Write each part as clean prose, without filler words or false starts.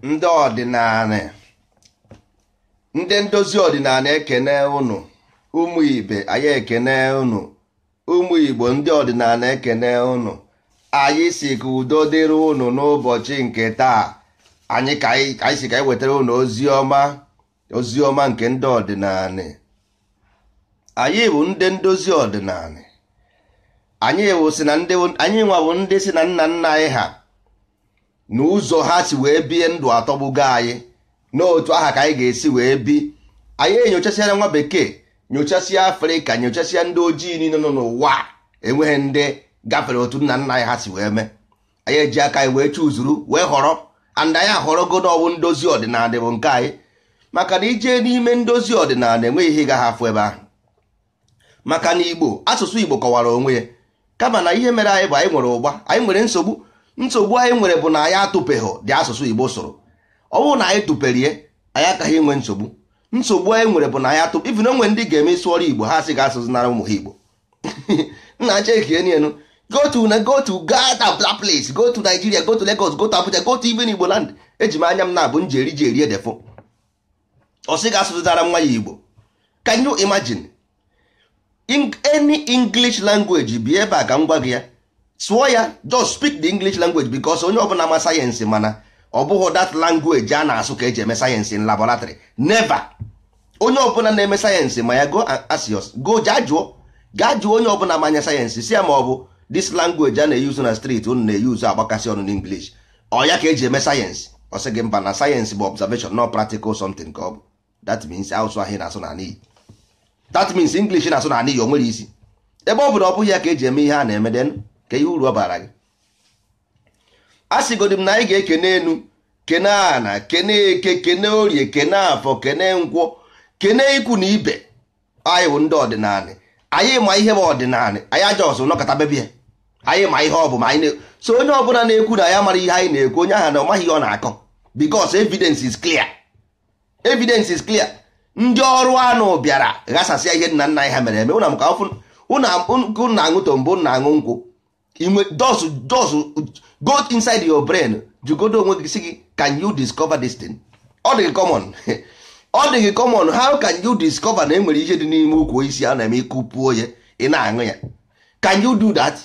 ndị ọdịnala ndị ndozi ọdịnala ekene unu ụmụ ibe anyị ekene unu ụmụ igbo ndị ọdịnala ekene unu anyị si ka udo dịrị unu n'ụbọchị nke taa anyị si ka anyị wetara unu ozi ọma nke ndị ọdịnala. Anyị bụ ndị ndozi ọdịnala, anyị nwa bụ ndị si na nna nna anyị ha n'ụzọ ha si wee bie ndụ atọgbugo anyị n'otu aha ka anyị ga-esi wee bi. Anyị enyochasịara nwa bekee, nyochasịa Afrịka, nyochasịa ndị ojii niile nọ n'ụwa, enweghị ndị gafere otu nna nna anyị ha si wee mee. Anyị eji aka anyị wee chuzuru wee họrọ, and anyị ahọrọgodo ọbụ ndozi ọdịnala bụ nke anyị, maka na ije n'ime ndozi ọdịnala enweghị ihe gaghị afụ ebe ahụ. Maka na Igbo, asụsụ Igbo kọwara onwe ya, kama na ihe mere anyị bụ anyị nwere ụgba, anyị nwere nsogbu anyị nwere bụ na anyị atụpeghị dị asụsụ Igbo sụrụ. Ọ bụrụ na anyị tụperie, anyị akaghị inwe nsogbu anyị nwere bụ na anyị atụpe. Even onwe ndị ga-eme sụọrọ Igbo, ha sị ga-asụzi nara ụmụ ha Igbo. Nna chekienienu, go to that place, go to Nigeria, go to Lagos, go to Abuja, go to even Igbo land. Eji m anya m na-abụ njeri edefo, ọ sị ga-asụzitara nwa ya Igbo. Can you imagine? In any English language bi ebe a ka m gwa gị ya, sụọ ya, just speak the English language, because onye ọbụla ma sayensị mana ọ bụghị that language a na-asụ ka eji eme sayensị in laboratory. Never. Onye ọbụla na-eme sayensị ma ya go ask us, go gaa jụọ onye ọbụla manya sayensị, si ya ma ọ bụ this language a na-eyuzu na street unu na-eyuzu agbakasị ọnụ n'English, ọ ya ka eji eme sayensị. Ọ sị gị mba na sayensị bụ observation, not practical something ka ọ bụ. That means asụsụ ahụ na-asụ na n'iyi. That means English na-asụ na n'iyi o nwere isi. Ebe ọ bụ na ọ bụghị ya ka eji eme ihe a na-eme, den ka ihe uru ọ bara gị. A sịgodi m na anyị ga-ekene enu, kene ana, kene eke, kene orie, kene afọ, kene nkwọ, kene ikwu na ibe. Anyị bụ ndị ọdịnala, anyị ma ihe bụ ọdịnala, anyị aja ọsọ nọkọta bebie, anyị ma ihe ọ bụ ma anyị so onye ọbụla na-ekwu na ya mara ihe anyị na-ekwu, onye ahụ na ọ maghị ihe ọ na-akọ, because evidence is clear. Ndị ọrụ anụ bịara ghasasịa ihe nna nna anyị ha mere eme. Ụna m ka ụnụ na-aṅụ tombo, na-aṅụ nkwụ, inwe dos go inside your brain, jugodo onwe gị sị gị, can you discover this thing? Ọ dị gị common. How can you discover na enwere ihe dị n'ime ukwu isi a na-eme ịkụpuo ya, ị na-aṅụ ya? Can you do that?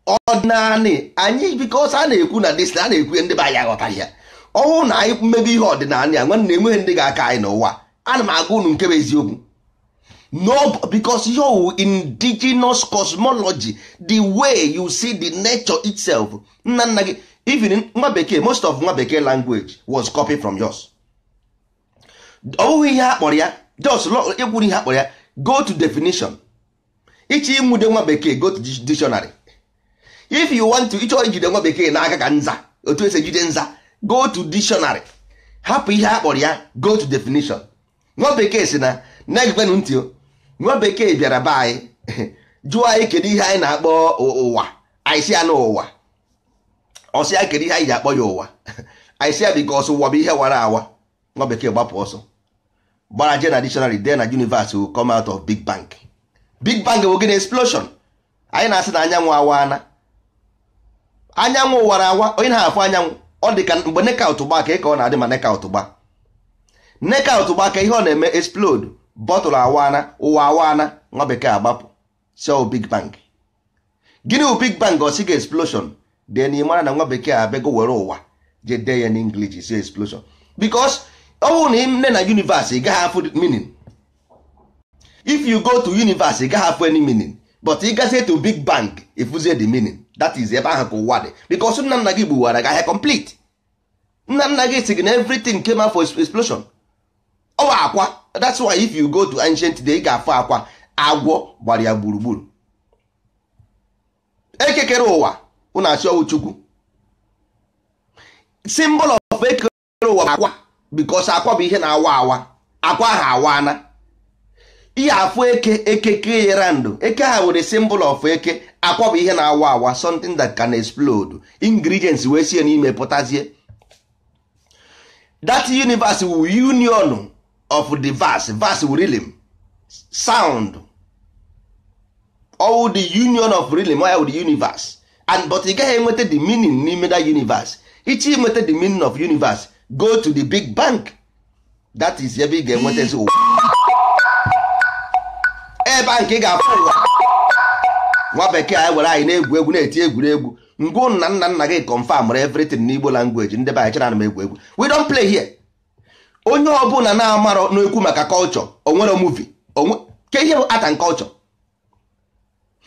Ọdịnala anyị, because a na-ekwu na this, a na-ekwu ndị be anyị aghọtaghị ya. Ọnwụ na anyị mmebe ihe ọdịnala ya, nwanne enweghị ndị ga-aka anyị n'ụwa. Ana m agwa unu nke bụ eziokwu. No, because you indigenous cosmology, the way you see the nature itself. Nna gị, even nwa bekee, most of nwa bekee language was copied from yours. Ọwụghị ihe akpọrọ ya, just ekwuru ihe akpọrọ ya, go to definition. Ichi imude nwa bekee, go to dictionary. If you want to ịchọ ijide nwa bekee n'aka ka nza, otu esi ejide nza, go to dictionary. Hapụ ihe akpọrọ ya, go to definition. Nwa bekee si na na-egwenu ntị o, nwa bekee bịara be anyị jụọ anyị kedu ihe anyị na-akpọ ụwa. Anyị si ya n'ụwa, ọ sị ya kedu ihe anyị ji akpọ ya ụwa. Anyị si ya because ụwa bụ ihe wara awa. Nwa bekee gbapụ ọsọ gbara je na dictionary, then na universe will come out of Big Bang. Big Bang bụ gịnị? Explosion. Anyị na-asị na anyanwụ awana, anyanwụ wara awa. Onye na-afụ anyanwụ, ọ dị ka mgbe neka ụtụgba ka ọ na-adị, ma neka ụtụgba ka ihe ọ na-eme explode, bọtụlụ awana, ụwa awana, nwa bekee agbapụ, so Big Bang. Gịnị bụ Big Bang? Ọ sị ga explosion, then ị mara na nwa bekee abịago were ụwa je dee ya n'English si explosion, because ọ bụrụ na ị na universe ị gaghị afụ meaning. If you go to universe ị gaghị afụ any meaning, but ị gazie to Big Bang ịfụzie the meaning. That is ebe ahụ ka ụwa dị, because nna nna gị gbuwara gahịa complete. Nna gị sị gị na everything came out for explosion. Ọ bụ akwa. That's why if you go to ancient day ị ga-afụ akwa agwọ gbara ya gburugburu. Ekekere ụwa unu asị ọwụ Chukwu. Symbol of ekekere ụwa akwa, because akwa bụ ihe na-awa awa. Akwa ahụ awana. Ihe afụ ekeke yere ndụ. Eke ha were symbol of eke. Akwa bụ ihe na-awa awa, something that can explode. Ingredients wee sie n'ime pụtazie. That universe will union of the verse with rhythm, sound, all the union of rhythm with the universe. And but ị gaghị enweta the meaning n'ime that universe ichi nweta the meaning of universe, go to the big bang. That is ebe ị ga-enwetazi ụwa. Ebe a nke ị ga-afụ ụwa. Nwa bekee anyị were anyị na-egwu egwu na-eti egwuregwu. Ngụ nna nna nna gị confirm everything n'Igbo language. Ndị be anyị chere na m egwu egwu. We don't play here. Onye ọbụla na-amarọ n'ekwu maka culture, o nwere movie. Ke ihe bụ art and culture.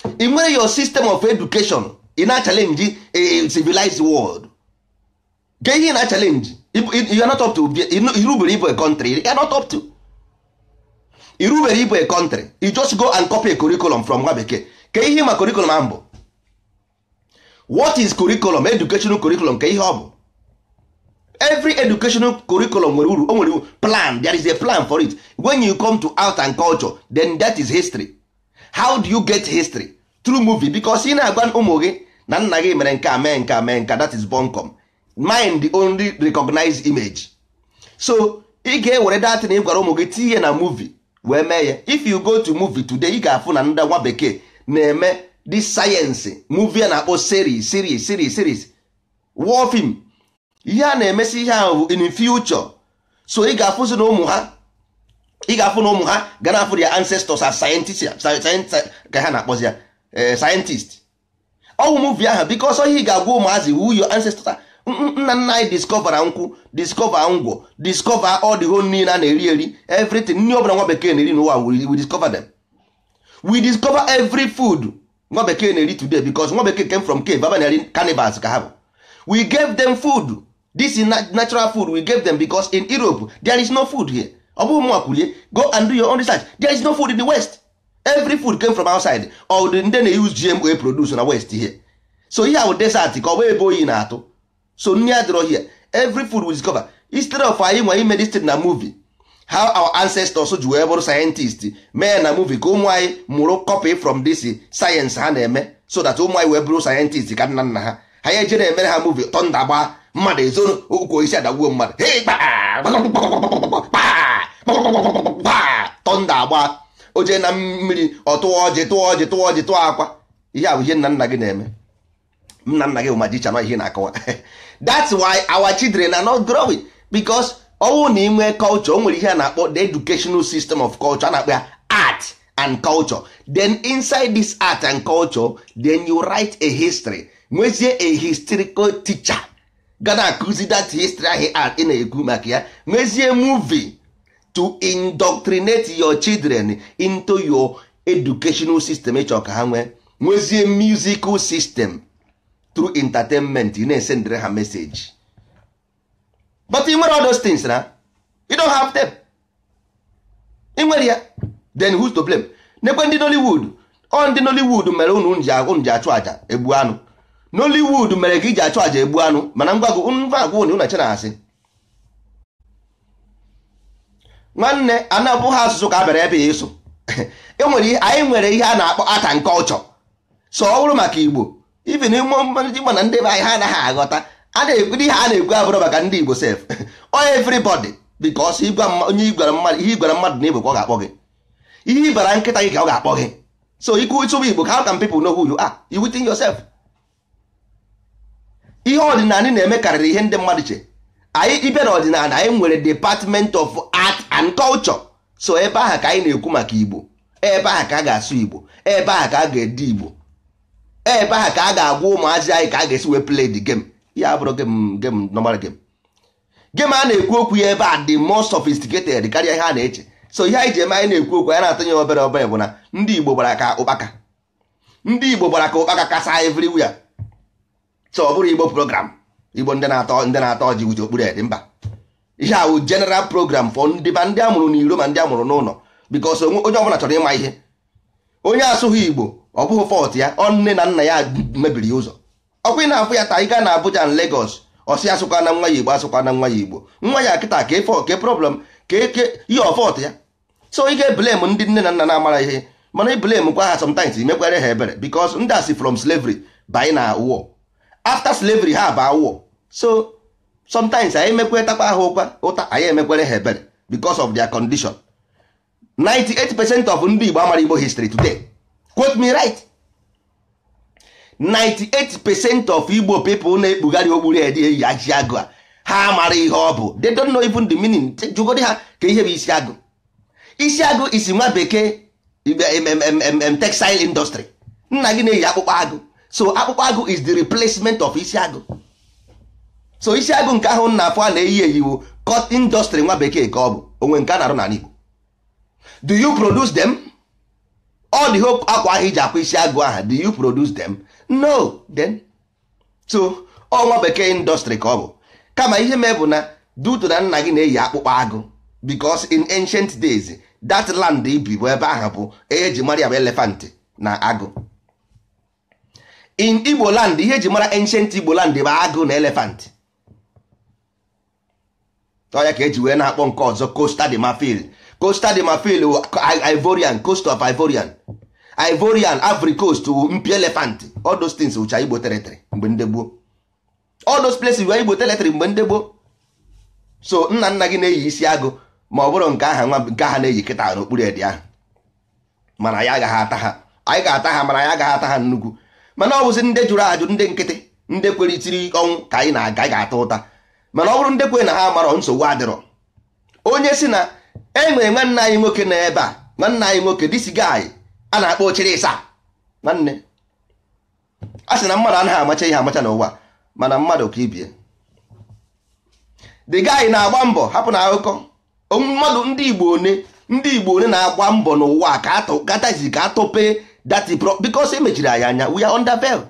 I nwere your system of education. Ị na-challenge a civilized world. Ke ihe na-challenge. You are not up to. Irubere Igbo a country. You are not up to. Irubere Igbo a country. You just go and copy a curriculum from nwa bekee. Ke ihe ma curriculum ahụ. What is curriculum? Educational curriculum. Ke ihe ọ bụ. Every educational curriculum nwere uru. O nwere plan. There is a plan for it. When you come to art and culture, then that is history. How do you get history? Through movie. Because ị na-agwa ụmụ gị na nna gị mere nke a mee nke a mee nke, that is bunkum. Mind the only recognized image. So ị ga-ewere dat na ị gwara ụmụ gị tinye na movie wee mee ya. If you go to movie today, ị ga-afụ na ndị nwa bekee na-eme this science movie a na-akpọ series war film. Ihe a na-emesi ihe ahụ in future. So ị ga-afụzi na ụmụ ha, ị ga-afụ na ụmụ ha ga na-afụ their ancestors as scientists, ka ha na-akpọzi ya scientist. Ọwụ movie ahụ because ihe ị ga-agwa ụmụazị who your ancestors are. Nna nna anyị discover nkwụ, discover ngwọ, discover all the whole niile a na-eri eri, everything nni ọbụla nwa bekee na-eri n'ụwa, we discover them. We discover every food nwa bekee na-eri today because nwa bekee came from cave. Aba na-eri cannibals ka ha bụ. We gave them food. This is natural food we gave them because in Europe there is no food here. Ọ bụ ụmụ akwụlie, go and do your own research. There is no food in the West. Every food came from outside. Or ndị na-use GMO produce na West here. So here bụ desert ka ọ bụ ebe oyi na-atụ. So nni adịrọ here. Every food we discover. Instead of anyị nwa ime this thing na movie, how our ancestors ji wee bụrụ scientist mee na movie ka ụmụ anyị mụrụ copy from this science ha na-eme, so that ụmụ anyị wee bụrụ scientist ka nna nna ha. Ha ya eje na-emere ha movie tọnda gba mmadụ ezoro ụkwụ isi adagbuo mmadụ. Tọnda agba oje na mmiri ọtụọ ọjị tụọ akwa. Ihe a bụ ihe nna nna gị na-eme. Nna nna gị bụ magician, ihe na-akọwa. That's why our children are not growing, because ọwụ na inwe culture, o nwere ihe a na-akpọ the educational system of culture, a na-akpọ ya art and culture. Then inside this art and culture, then you write a history. Nwezie a historical teacher gana akụzi that history ahụ art ị na-ekwu maka ya. Nwezie movie to indoctrinate your children into your educational system ịchọ ka ha nwee. Nwezie musical system through entertainment, ị na-esendere ha message. But you nwere all those things na you don't have them. Ị nwere ya, then who's to blame? Nekwe ndị Nollywood, ndị Nollywood mere unu ji achụ aja egbu anụ. Nollywood mere gị ji achụ aja egbu anụ, mana ngwagụ unu na-eche na asị. Nwanne anabụ ha asụsụ ka a bịara ebe ya ịsụ. Anyị nwere ihe a na-akpọ art and culture. So ọ bụrụ maka Igbo, even ịma na ndị be anyị ha anaghị aghọta. A na-ekwu ihe a na-ekwu abụrụ maka ndị Igbo sef. Or everybody, because onye igwara mmadụ na Igbo ka ọ ga-akpọ gị. Ihe ịbara nkịta gị ka ọ ga-akpọ gị. So ikwu ịtụbụ Igbo, how can people know who you are? You within yourself. Ihe ọdịnala na-eme karịrị ihe ndị mmadụ che. Anyị ibe na ọdịnala anyị nwere department of art and culture. So ebe ahụ ka anyị na-ekwu maka Igbo, ebe ahụ ka a ga-asụ Igbo, ebe ahụ ka a ga-ede Igbo, ebe ahụ ka a ga-agwa ụmụazị anyị ka a ga-esi wee play the game. Ya bụrụ game normal game. Game a na-ekwu okwu ya ebe a dị more sophisticated karịa ihe a na-eche. So ihe anyị ji eme anyị na-ekwu okwu, anyị na-atụnye obere bụ na ndị Igbo gbara ka ụkpaka. Ndị Igbo gbara ka ụkpaka kasa everywhere. So ọ bụrụ Igbo program, Igbo ndị na-atọ ọjị uche okpuru ede mba. Ihe a bụ general program for ndị amụrụ n'iro ma ndị amụrụ n'ụlọ, because onye ọbụla chọrọ ịma ihe. Onye asụghị Igbo ọ bụghị fault ya, ọ nne na nna ya mebiri ụzọ. Ọkwa ị na-afụ ya taa, ị gaa na Abuja na Lagos, ọsị asụkwa na nwa ya Igbo, asụkwa na nwa ya Igbo. Nwa ya kịta ka problem ka ihe ọfọt ya. So ị ga-eblame ndị nne na nna na-amara ihe, mana blame kwa ha sometimes imekwere ha ebere, because ndị asị from slavery banye na war. After slavery ha ba war. So sometimes anyị emekwetakwa ha ụta, anyị emekwere ha ebere because of their condition. 98% of ndị Igbo amara Igbo history today. Quote me right. 98% of Igbo people na-ekpugharị okpuru edi eyi isi agụ a ha mara ihe ọ bụ. They don't know even the meaning. Jụgodi ha ka ihe bụ isi agụ. Isi agụ isi nwa bekee textile industry. Nna gị na-eyi akpụkpọ agụ. So akpụkpọ agụ is the replacement of isi agụ. So isi agụ nke ahụ nna afọ a na-eyi eyiwo cotton industry nwa bekee ka ọ bụ onwe nke a na-arụ n'ala Igbo. Do you produce them? All the whole akwa ahụ iji akwa isi agụ aha, do you produce them? No. Then so nwa bekee industry ka ọ bụ. Kama ihe mee bụ na due na nna gị na-eyi akpụkpọ agụ, because in ancient days that land ibi bụ ebe ahụ bụ eji mara ya bụ elephant na agụ. In Igbo land ihe eji mara ancient Igbo land bụ agụ na elephant. Ọya ka eji wee na-akpọ nke ọzọ Costa de Marfil. Costa de Marfil Ivorian, coast of Ivorian, Ivory Coast mpi elephant. All those things which are Igbo territory mgbe ndị gboo. All those places were Igbo territory mgbe ndị gboo. So nna nna gị na-eyi isi agụ ma ọ bụrụ nke aha nwa nke aha na-eyi kịta n'okpuru edi ahụ, mana ya agaghị ata ha. Anyị ga-ata ha mana ya agaghị ata ha nnukwu. Mana ọ bụzi ndị jụrụ ajụ, ndị nkịtị, ndị kwere itiri ọnwụ ka anyị na-aga ga-ata ụta. Mana ọ bụrụ ndị kwe na ha marọ nsogbu adịrọ. Onye si na enwere nwanne anyị nwoke na ebe a, nwanne anyị nwoke this guy a na-akpọ ochiri ịsa nwanne, a sị na mmadụ anaghị amacha ihe amacha n'ụwa, mana mmadụ ka ibie. The guy na-agba mbọ, hapụ na akụkọ mmadụ ndị Igbo one na-agba mbọ n'ụwa ka atụgatazi ka atọpe that because emechiri anyị anya. We are under veil.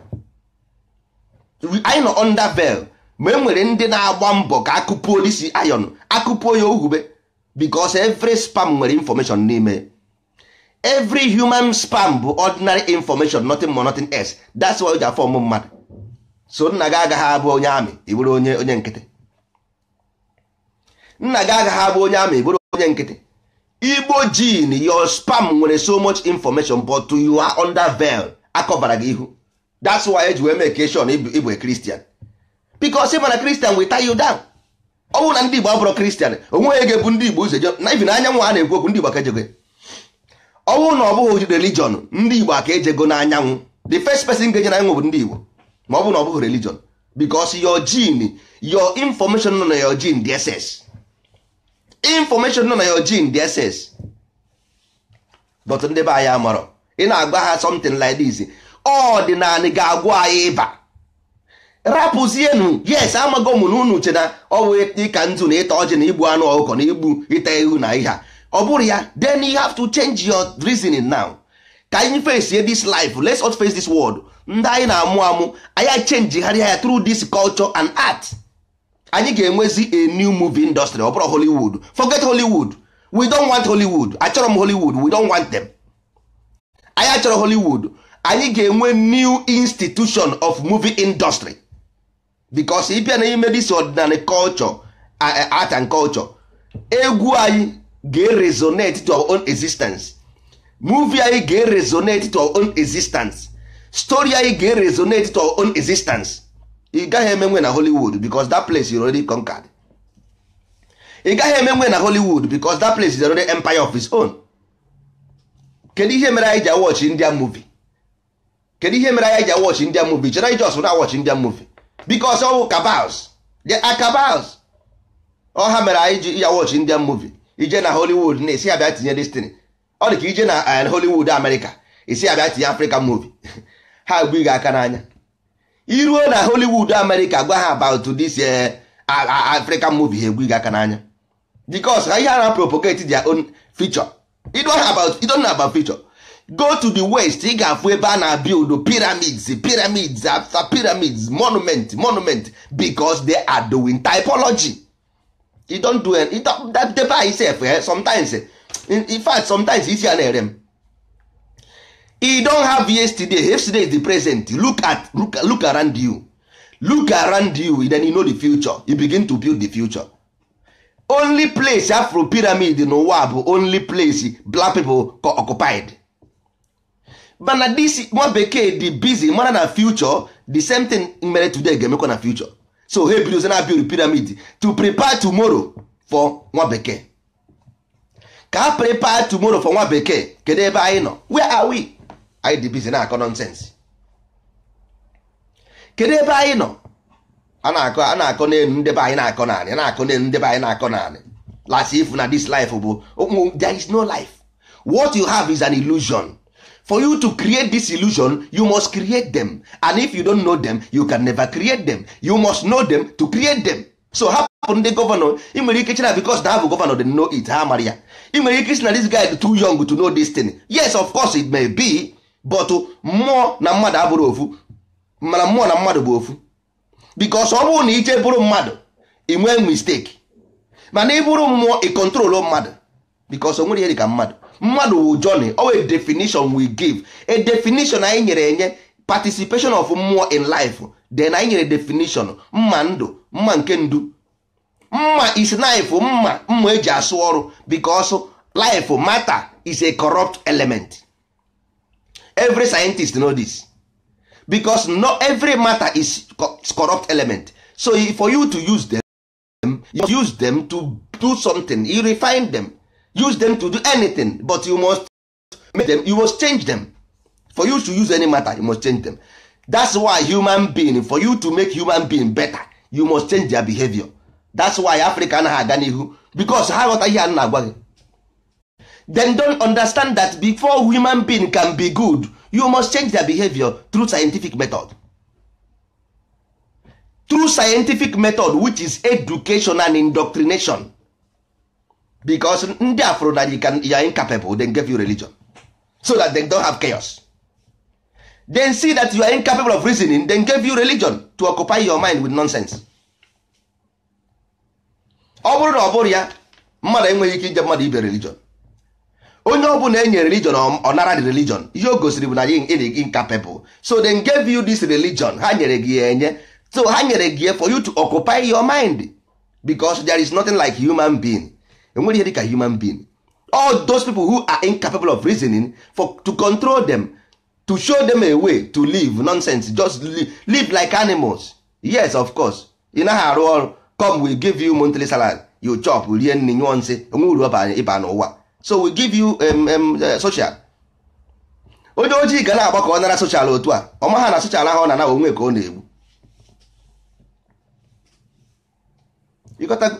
Anyị nọ under veil. Ma e nwere ndị na-agba mbọ ka akụpuo isi iron, akụpuo ya ohube, because every spam nwere information n'ime. Every human spam bụ ordinary information, nothing more nothing else. That's why they are form mmadụ. So nna gị agaghị abụ onye amị, ị bụrụ onye nkịtị. Nna gị agaghị abụ onye amị, ị bụrụ onye nkịtị. Igbo gene, your spam nwere so much information, but you are under veil. Akọbara gị ihu. That's why eji wee make sure na Igbo a Christian. Because even a Christian will tie you down. Ọ bụrụ na ndị Igbo abụrụ Christian, onweghị ga-ebu ndị Igbo ụzọ na ibi na anyanwụ a na-ekwu okwu ndị Igbo aka ejego. Ọ bụrụ na ọ bụghị religion, ndị Igbo aka ejego n'anyanwụ. The first person ga-eje n'anyanwụ bụ ndị Igbo. Ma ọ bụrụ na ọ bụghị religion, because your gene, your information nọ na your gene dị SS. Information nọ na your gene dị SS. But ndị be anyị amarọ. Ị na-agwa ha something like this. Ọdịnala ga-agwọ anyị ịba. Rapụzienu, yes, amago m na unu uche na ọ wee ịka nzu na ịta ọjị na igbu anụ ọkụkọ na igbu ịta ewu na ihe a. Ọ bụrụ ya, then you have to change your reasoning now. Ka anyị face this life, let's not face this world. Ndị anyị na-amụ amụ, anyị change ya through this culture and art. Anyị ga-enwezi a new movie industry, ọ bụrụ Hollywood. Forget Hollywood. We don't want Hollywood. Achọrọ m Hollywood, we don't want them. Anyị achọrọ Hollywood. Anyị ga-enwe new institution of movie industry. Because if you na this ordinary culture, art and culture, egwu anyị ga-resonate to our own existence. Movie anyị ga-resonate to our own existence. Story anyị ga-resonate to our own existence. Ị gaghị emenwe na Hollywood because that place is already conquered. Ị gaghị emenwe na Hollywood because that place is already empire of its own. Kedu ihe mere anyị ji watch Indian movie? Kedu ihe mere anyị ji watch Indian movie? Chere anyị just na watch Indian movie. Because all cabals, they are cabals. All ha mere anyị ji ya watch Indian movie. Ije na Hollywood na esi abịa tinye destiny. Ọ dị ka ije na Hollywood America, esi abịa tinye African movie. Ha gbu aka n'anya. Iruo na Hollywood America gwa ha about this African movie, ha gbu aka n'anya. Because ha na propagate their own feature. You don't know about feature. Go to the west, ị ga-afụ ebe a na-build pyramids after pyramids, monument, because they are doing typology. You don't do it. That by itself, sometimes, in fact, sometimes it's an error. You don't have yesterday is the present. Look around you. Look around you, then you know the future. You begin to build the future. Only place Afro pyramid in ụwa bụ only place black people occupied. But na this nwa bekee dị busy mara na future, the same thing mere today ga-emekwa na future. So he builds na build pyramid to prepare tomorrow for nwa bekee. Ka prepare tomorrow for nwa bekee, kedu ebe anyị nọ? Where are we? Anyị dị busy na akọ nonsense. kedu ebe anyị nọ? a na-akọ n'elu ndebe anyị na-akọ naanị, a na-akọ n'elu ndebe anyị na-akọ naanị. Last if na this life bụ there is no life. What you have is an illusion. For you to create this illusion, you must create them. And if you don't know them, you can never create them. You must know them to create them. So hapụ ndị gọvanọ, ị nwere ike chena because na ha bụ gọvanọ they know it, ha mara ya. Ị nwere ike si na this guy is too young to know this thing. Yes, of course it may be, but mmụọ na mmadụ abụrụ ofu. Mana mmụọ na mmadụ bụ ofu. Because ọ bụrụ na iche bụrụ mmadụ, ị nwee mistake. Mana ị bụrụ mmụọ, ị control mmadụ. Because o nwere ihe dị ka mmadụ. Mmadụ wụ journey, or a definition we give. A definition anyị nyere enye participation of mmụọ in life. Then anyị nyere definition mma ndụ, mma nke ndu. Mma is life, mma eji asụ ọrụ. Because life matter is a corrupt element. Every scientist know this. Because not every matter is corrupt element. So for you to use them, you use them to do something. You refine them. Use them to do anything. But you must make them, you must change them. For you to use any matter, you must change them. That's why human being, for you to make human being better, you must change their behavior. That's why Africa anaghị aga n'ihu. Because ha ghọta ihe a na-agwa gị. Then don't understand that before human being can be good, you must change their behavior through scientific method. Through scientific method, which is education and indoctrination. Because ndị afro that you are incapable, then give you religion. So that they don't have chaos. Then see that you are incapable of reasoning, then give you religion to occupy your mind with nonsense. Ọ bụrụ na ọ bụrụ ya, mmadụ enweghị ike ije mmadụ ibe religion. Onye ọ bụla enye religion ọ nara the religion, ihe o gosiri bụ na incapable. So then gave you this religion, ha nyere gị enye. So ha nyere gị for you to occupy your mind. Because there is nothing like human being. Enwere ihe dị ka human being. All those people who are incapable of reasoning, to control them, to show them a way to live nonsense, just live like animals. Yes, of course. You know how come we give you monthly salary, you chop, we rie nni nyụọ nsị, onwuru ịba n'ụwa. So we give you social. Onye ojii ga na-agba ka ọ nara social otu a, ọma ha na social ahụ na onwe ka ọ na-egbu. Ịghọta?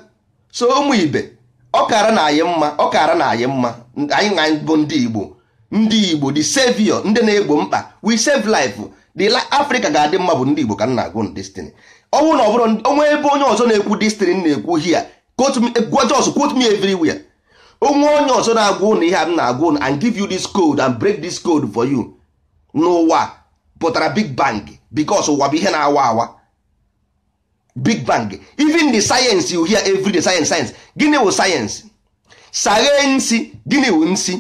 So ụmụ ibe, ọ kara na anyị mma, anyị bụ ndị Igbo, the savior, ndị na-egbo mkpa, we save life. The Africa ga-adị mma bụ ndị Igbo ka nna agụ destiny. Ọnwụ na ọ bụrụ onwe ebe onye ọzọ na-ekwu destiny na-ekwu here, quote me everywhere. Onwe onye ọzọ na-agwa ụnụ ihe a m na-agwa ụnụ and give you this code and break this code for you. N'ụwa pụtara Big Bang, because ụwa bụ ihe na-awa awa. Big Bang. Even the science you hear every day, science. Gịnị wụ science? Sayensi, gịnị wụ nsi?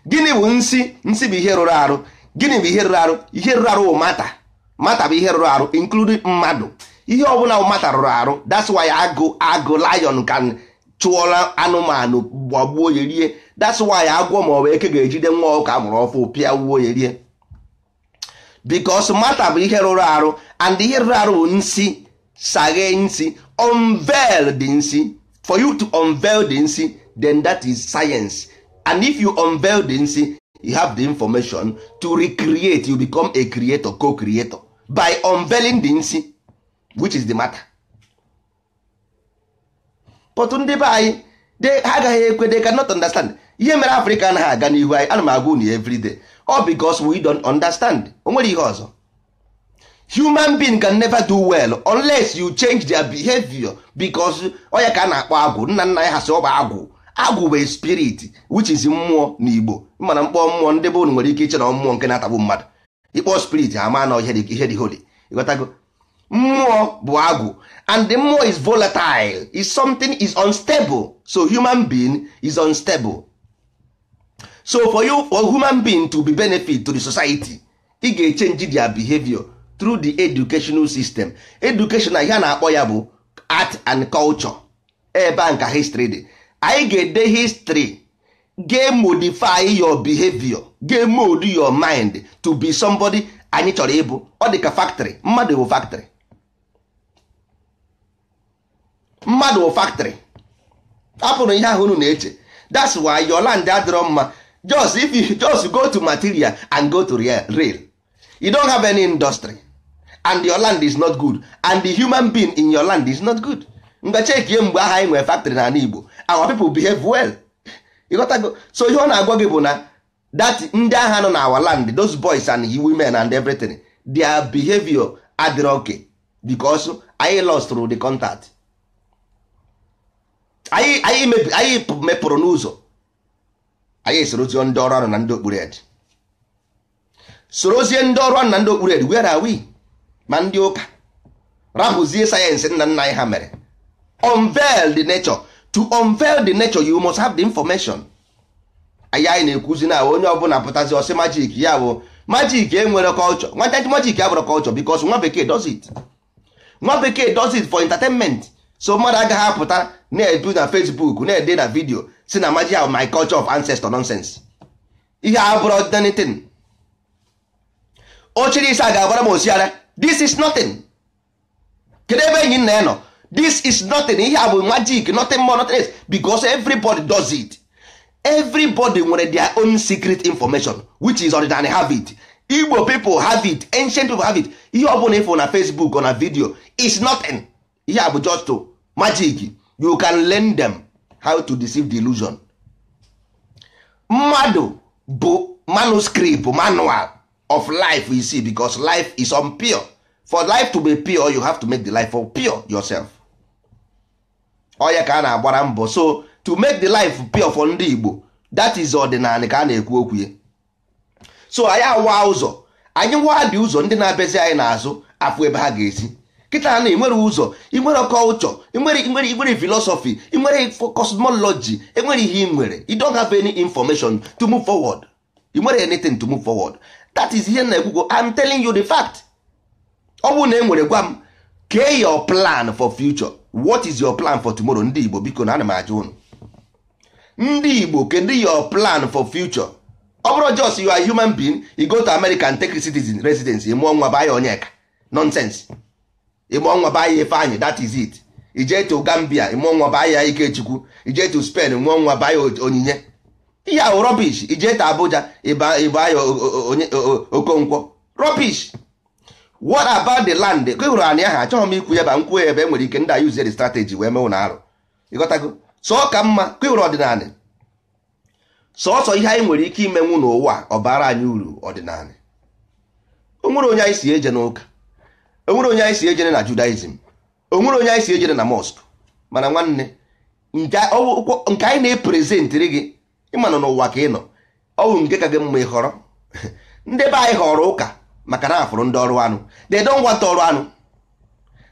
Gịnị wụ nsi? Nsi bụ ihe rụrụ arụ. Gịnị bụ ihe rụrụ arụ? Ihe rụrụ arụ wụ mata. Mata bụ ihe rụrụ arụ, including mmadụ. Ihe ọbụla mata rụrụ arụ. That's why agụ lion can chụọla anụmanụ gbagbuo ya rie. That's why agwọ ma ọ bụ eke ga-ejide nwa ọka amụrụ ọfụ pịa wuo ya rie. Because mata bụ ihe rụrụ arụ, and ihe rụrụ arụ bụ nsi. Sage nsi, unveil the nsi. For you to unveil the nsi, then that is science. And if you unveil the nsi, you have the information to recreate. You become a creator, co-creator by unveiling the nsi, which is the matter. But ndị be anyị, ha agaghị ekwe, they cannot understand. Ihe mere Africa anaghị aga n'ihu anyị, ana m agwa unu every day. All because we don't understand. O nwere ihe ọzọ. Human being can never do well unless you change their behavior. Because onye ka a na-akpọ agwụ, nna nna ya ha sị ọ bụ agwụ. Agwụ bụ spirit, which is mmụọ n'Igbo. Mana mkpọ mmụọ ndị be unu nwere ike iche na mmụọ nke na-atagbu mmadụ. Ịkpọ spirit ama na ihe dị holy. Ịghọtago? Mmụọ bụ agwụ, and the mmụọ is volatile. Is something is unstable. So human being is unstable. So for human being to be benefit to the society, ị ga-change their behavior through the educational system. Education ihe na-akpọ ya bụ art and culture. Ebe a nka history dị. Anyị ga-ede history, ga-modify your behavior, ga-mold your mind to be somebody anyị chọrọ ịbụ. Ọ dị ka factory. Mmadụ bụ factory. Mmadụ bụ factory. Apụrụ ihe ahụ unu na-eche. That's why your land adịrọ mma. Just if you just go to material and go to real. You don't have any industry. and your land is not good and the human being in your land is not good. Mgbe chekie mgbe aha anyị nwere factory na Igbo, our people behave well. You got to go. So ihe ọ na-agwa gị bụ na that ndị agha nọ na our land, those boys and women and everything, their behavior adịrọ okay because anyị lost through the contact. anyị mepụrụ n'ụzọ, anyị esorozie ndị ọrụ anụ na ndị okpuru edi, sorozie ndị ọrụ anụ na ndị okpuru edi. Where are we? Ma ndị ụka rapụzie sayensị nna nna anyị ha mere. Unveil the nature. To unveil the nature you must have the information. Anyị na-ekwuzi na onye ọbụla pụtazi ọsị magic, ya bụ magic enwere culture. Nwata magic abụrụ culture because nwa bekee does it. Nwa bekee does it for entertainment. So mmadụ agaghị apụta na-edu na Facebook na-ede na video si na magic ahụ my culture of ancestor nonsense. Ihe abụrụ anything. Ochiri isa ga-agwara m osiara, this is nothing. Kedu ebe enyi nna ya nọ? This is nothing. Ihe abụ magic, nothing more, nothing else. Because everybody does it. Everybody nwere their own secret information, which is Odinani have it. Igbo people have it. Ancient people have it. Ihe ọbụla ifo na Facebook or na video is nothing. Ihe abụ just to magic. You can learn them how to deceive the illusion. Mmadụ bụ manuscript, manual of life, you see, because life is unpure. For life to be pure, you have to make the life pure yourself. Oya ka a na-agbara mbọ. So to make the life pure for ndị Igbo, that is ọdịnala ka a na-ekwu okwu ya. So anyị awa ụzọ, anyị waa dị ụzọ, ndị na-abịazi anyị n'azụ afụ ebe ha ga-esi. Kịta na enwere ụzọ, inwere culture, inwere philosophy, inwere cosmology, enwere ihe inwere. You don't have any information to move forward. Inwere anything to move forward. That is here na-ekwugo. I'm telling you the fact. Ọ bụ na enwere gwa m, kee your plan for future. What is your plan for tomorrow? Ndị Igbo biko na ana m ajụ unu. Ndị Igbo, kedu your plan for future? Ọ bụrụ just you are a human being, you go to America and take citizen residence, ịmụọ nwa baa ya Onyeka. Nonsense. Ịmụọ nwa baa ya Ifeanyị, that is it. Ije to Gambia, ịmụọ nwa baa ya Ikechukwu. Ije to Spain, ịmụọ nwa baa ya Onyinye. Ihe ahụ rubbish. Ije to Abuja, ịbaa ya Okonkwo. Rubbish. What about the land? Ka hụrụ anyị aha, achọghị m ikwu ya ba nkwu ebe enwere ike ndị use the strategy wee mewu na arụ. Ịghọtago? So ka mma, ka hụrụ ọdịnala. Sọọsọ ihe anyị nwere ike imenwu n'ụwa ọ bara anyị uru ọdịnala. O nwere onye anyị si eje n'ụka. O nwere onye anyị si eje na Judaism. O nwere onye anyị si eje na mosque. Mana nwanne, nke anyị na-epresentịrị gị, ịma nọ n'ụwa ka ị nọ. Ọ bụ nke ka gị mma ịhọrọ. Ndị be anyị họrọ ụka maka na afụrụ ndị ọrụ anụ. They don't want ọrụ anụ.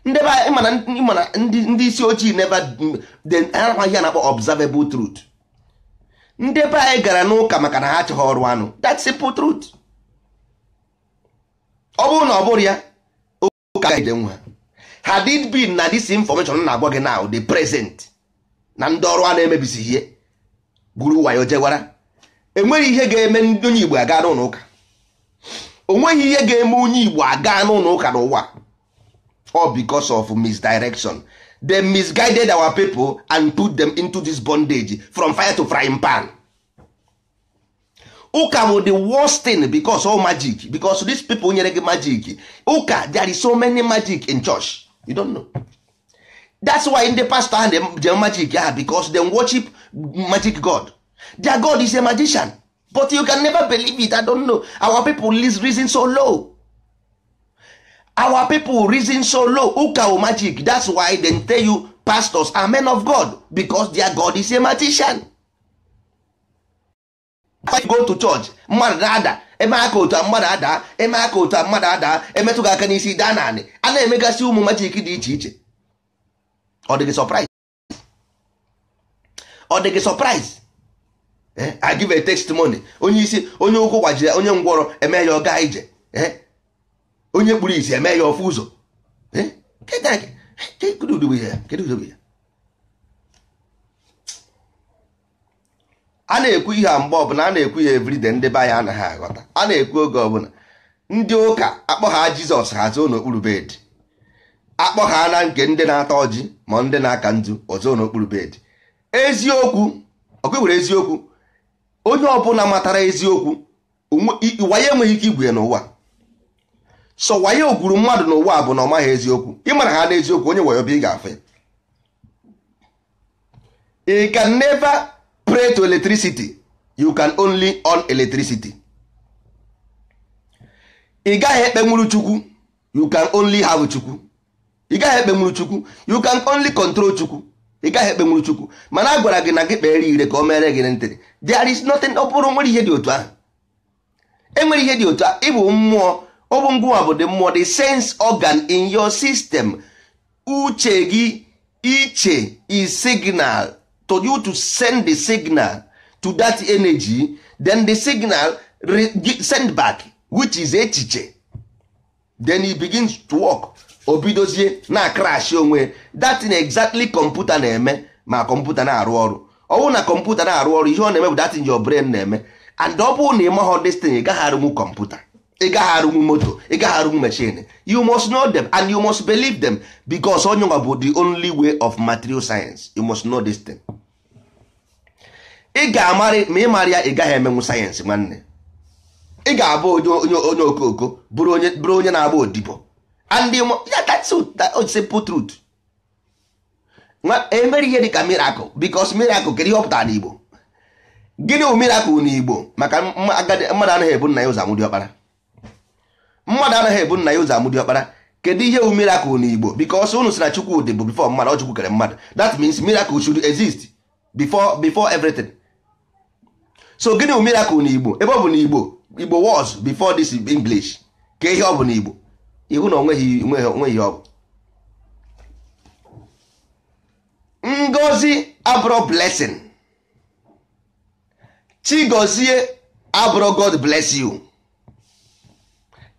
Ndị be anyị ịmana ndị isi ojii never anaghị ya na-akpọ observable truth. Ndị be anyị gara n'ụka maka na ha achọghị ọrụ anụ. That's simple truth. Ọ bụrụ na ọ bụrụ ya, ụka ga-eje nwa. Had it been na this information na-agwa gị now the present na ndị ọrụ anụ emebisi ihe buru wayo jewara, enweghị ihe ga-eme onye Igbo aga n'ụlọ ụka. Onweghị ihe ga-eme onye Igbo aga n'ụlọ ụka n'ụwa. All because of misdirection. They misguided our people and put them into this bondage from fire to frying pan. Ụka was the worst thing because all magic. Because these people nyere gị magic. Ụka, there is so many magic in church. You don't know. That's why in the pastor and the magic, yeah, because they worship magic God. Their God is a magician. But you can never believe it. I don't know. Our people reason so low. Our people reason so low. Uka or magic. That's why they tell you pastors are men of God. Because their God is a magician. If you go to church, mmadụ ada, eme aka otu mmadụ ada, eme aka otu mmadụ ada, emetụ gị aka n'isi daa naanị. A na-emegasị ụmụ magic dị iche iche. Ọ dị gị surprise? Ọ dị gị surprise? I give a testimony. Onye isi, onye ụkwụ gbajiri, onye ngwọrọ eme ya ọga ije. Onye kpuru isi eme ya ọfụ ụzọ. Kedu ụdị ya? A na-ekwu ihe a mgbe ọbụla, a na-ekwu ya everyday, ndị be anyị anaghị aghọta. A na-ekwu oge ọbụla ndị ụka akpọ ha Jizọs hazo n'okpuru bed, akpọ ha na nke ndị na-ata ọjị ma ndị na-aka nzu ọzọ n'okpuru bed. Eziokwu, ọkwa were eziokwu, onye ọbụla matara eziokwu ụwa ya enweghị ike igwe n'ụwa. so wayo gwuru mmadụ n'ụwa bụ na ọ maghị eziokwu. Ịmara ha n'eziokwu onye wayo bụ ị ga-afụ. You can never pray to electricity. You can only on electricity. Ị gaghị ekpenwuru Chukwu. You can only have Chukwu. Ị gaghị ekpenwuru Chukwu. You can only control Chukwu. Ị gaghị ekpenwuru Chukwu. Mana a gwara gị na gị kpere ire ka o mere gị ntị. There is nothing. Ọ bụrụ nwere ihe dị otu ahụ. Enwere ihe dị otu ahụ. Ịbụ mmụọ. Ọ bụ ngwa bụ the mmụọ, the sense organ in your system. Uche gị iche is signal to you to send the signal to that energy, then the signal send back, which is echiche. Then it begins to work. Obidozie na crash onwe. That in exactly computer na-eme ma computer na-arụ ọrụ. Ọwụ na computer na-arụ ọrụ, ihe ọ na-eme bụ that in your brain na-eme. And ọ bụ na ịmaghọ this thing, ị gaghị arụnwu computer, ị gaghị arụnwu moto, ị gaghị arụnwu machine. You must know them and you must believe them, because onye nwa bụ the only way of material science. You must know this thing. Ị ga-amarị ma ị mara ya, ị gaghị emenwu sayensị nwanne. Ị ga-abụ onye okoko bụrụ onye na-agba odibo. And that's simple truth. Emere ihe dịka miracle, because miracle kedu ihe ọ pụtara n'Igbo? Gịnị bụ miracle n'Igbo? Maka mmadụ anaghị ebu nna ya ụzọ amụdị ọkpara. Mmadụ anaghị ebu nna ya ụzọ amụdị ọkpara. Kedu ihe bụ miracle n'Igbo? Because unu sị na Chukwu dị bụ before mmadụ, ọ Chukwu kere mmadụ. That means miracle should exist before everything. So gịnị bụ miracle n'Igbo? Ebe ọ bụ n'Igbo, Igbo was before this English. Ka ihe ọ bụ n'Igbo, ihu na onweghị ihe ọ bụ. Ngozi abụrụ blessing. Chigozie abụrụ God bless you.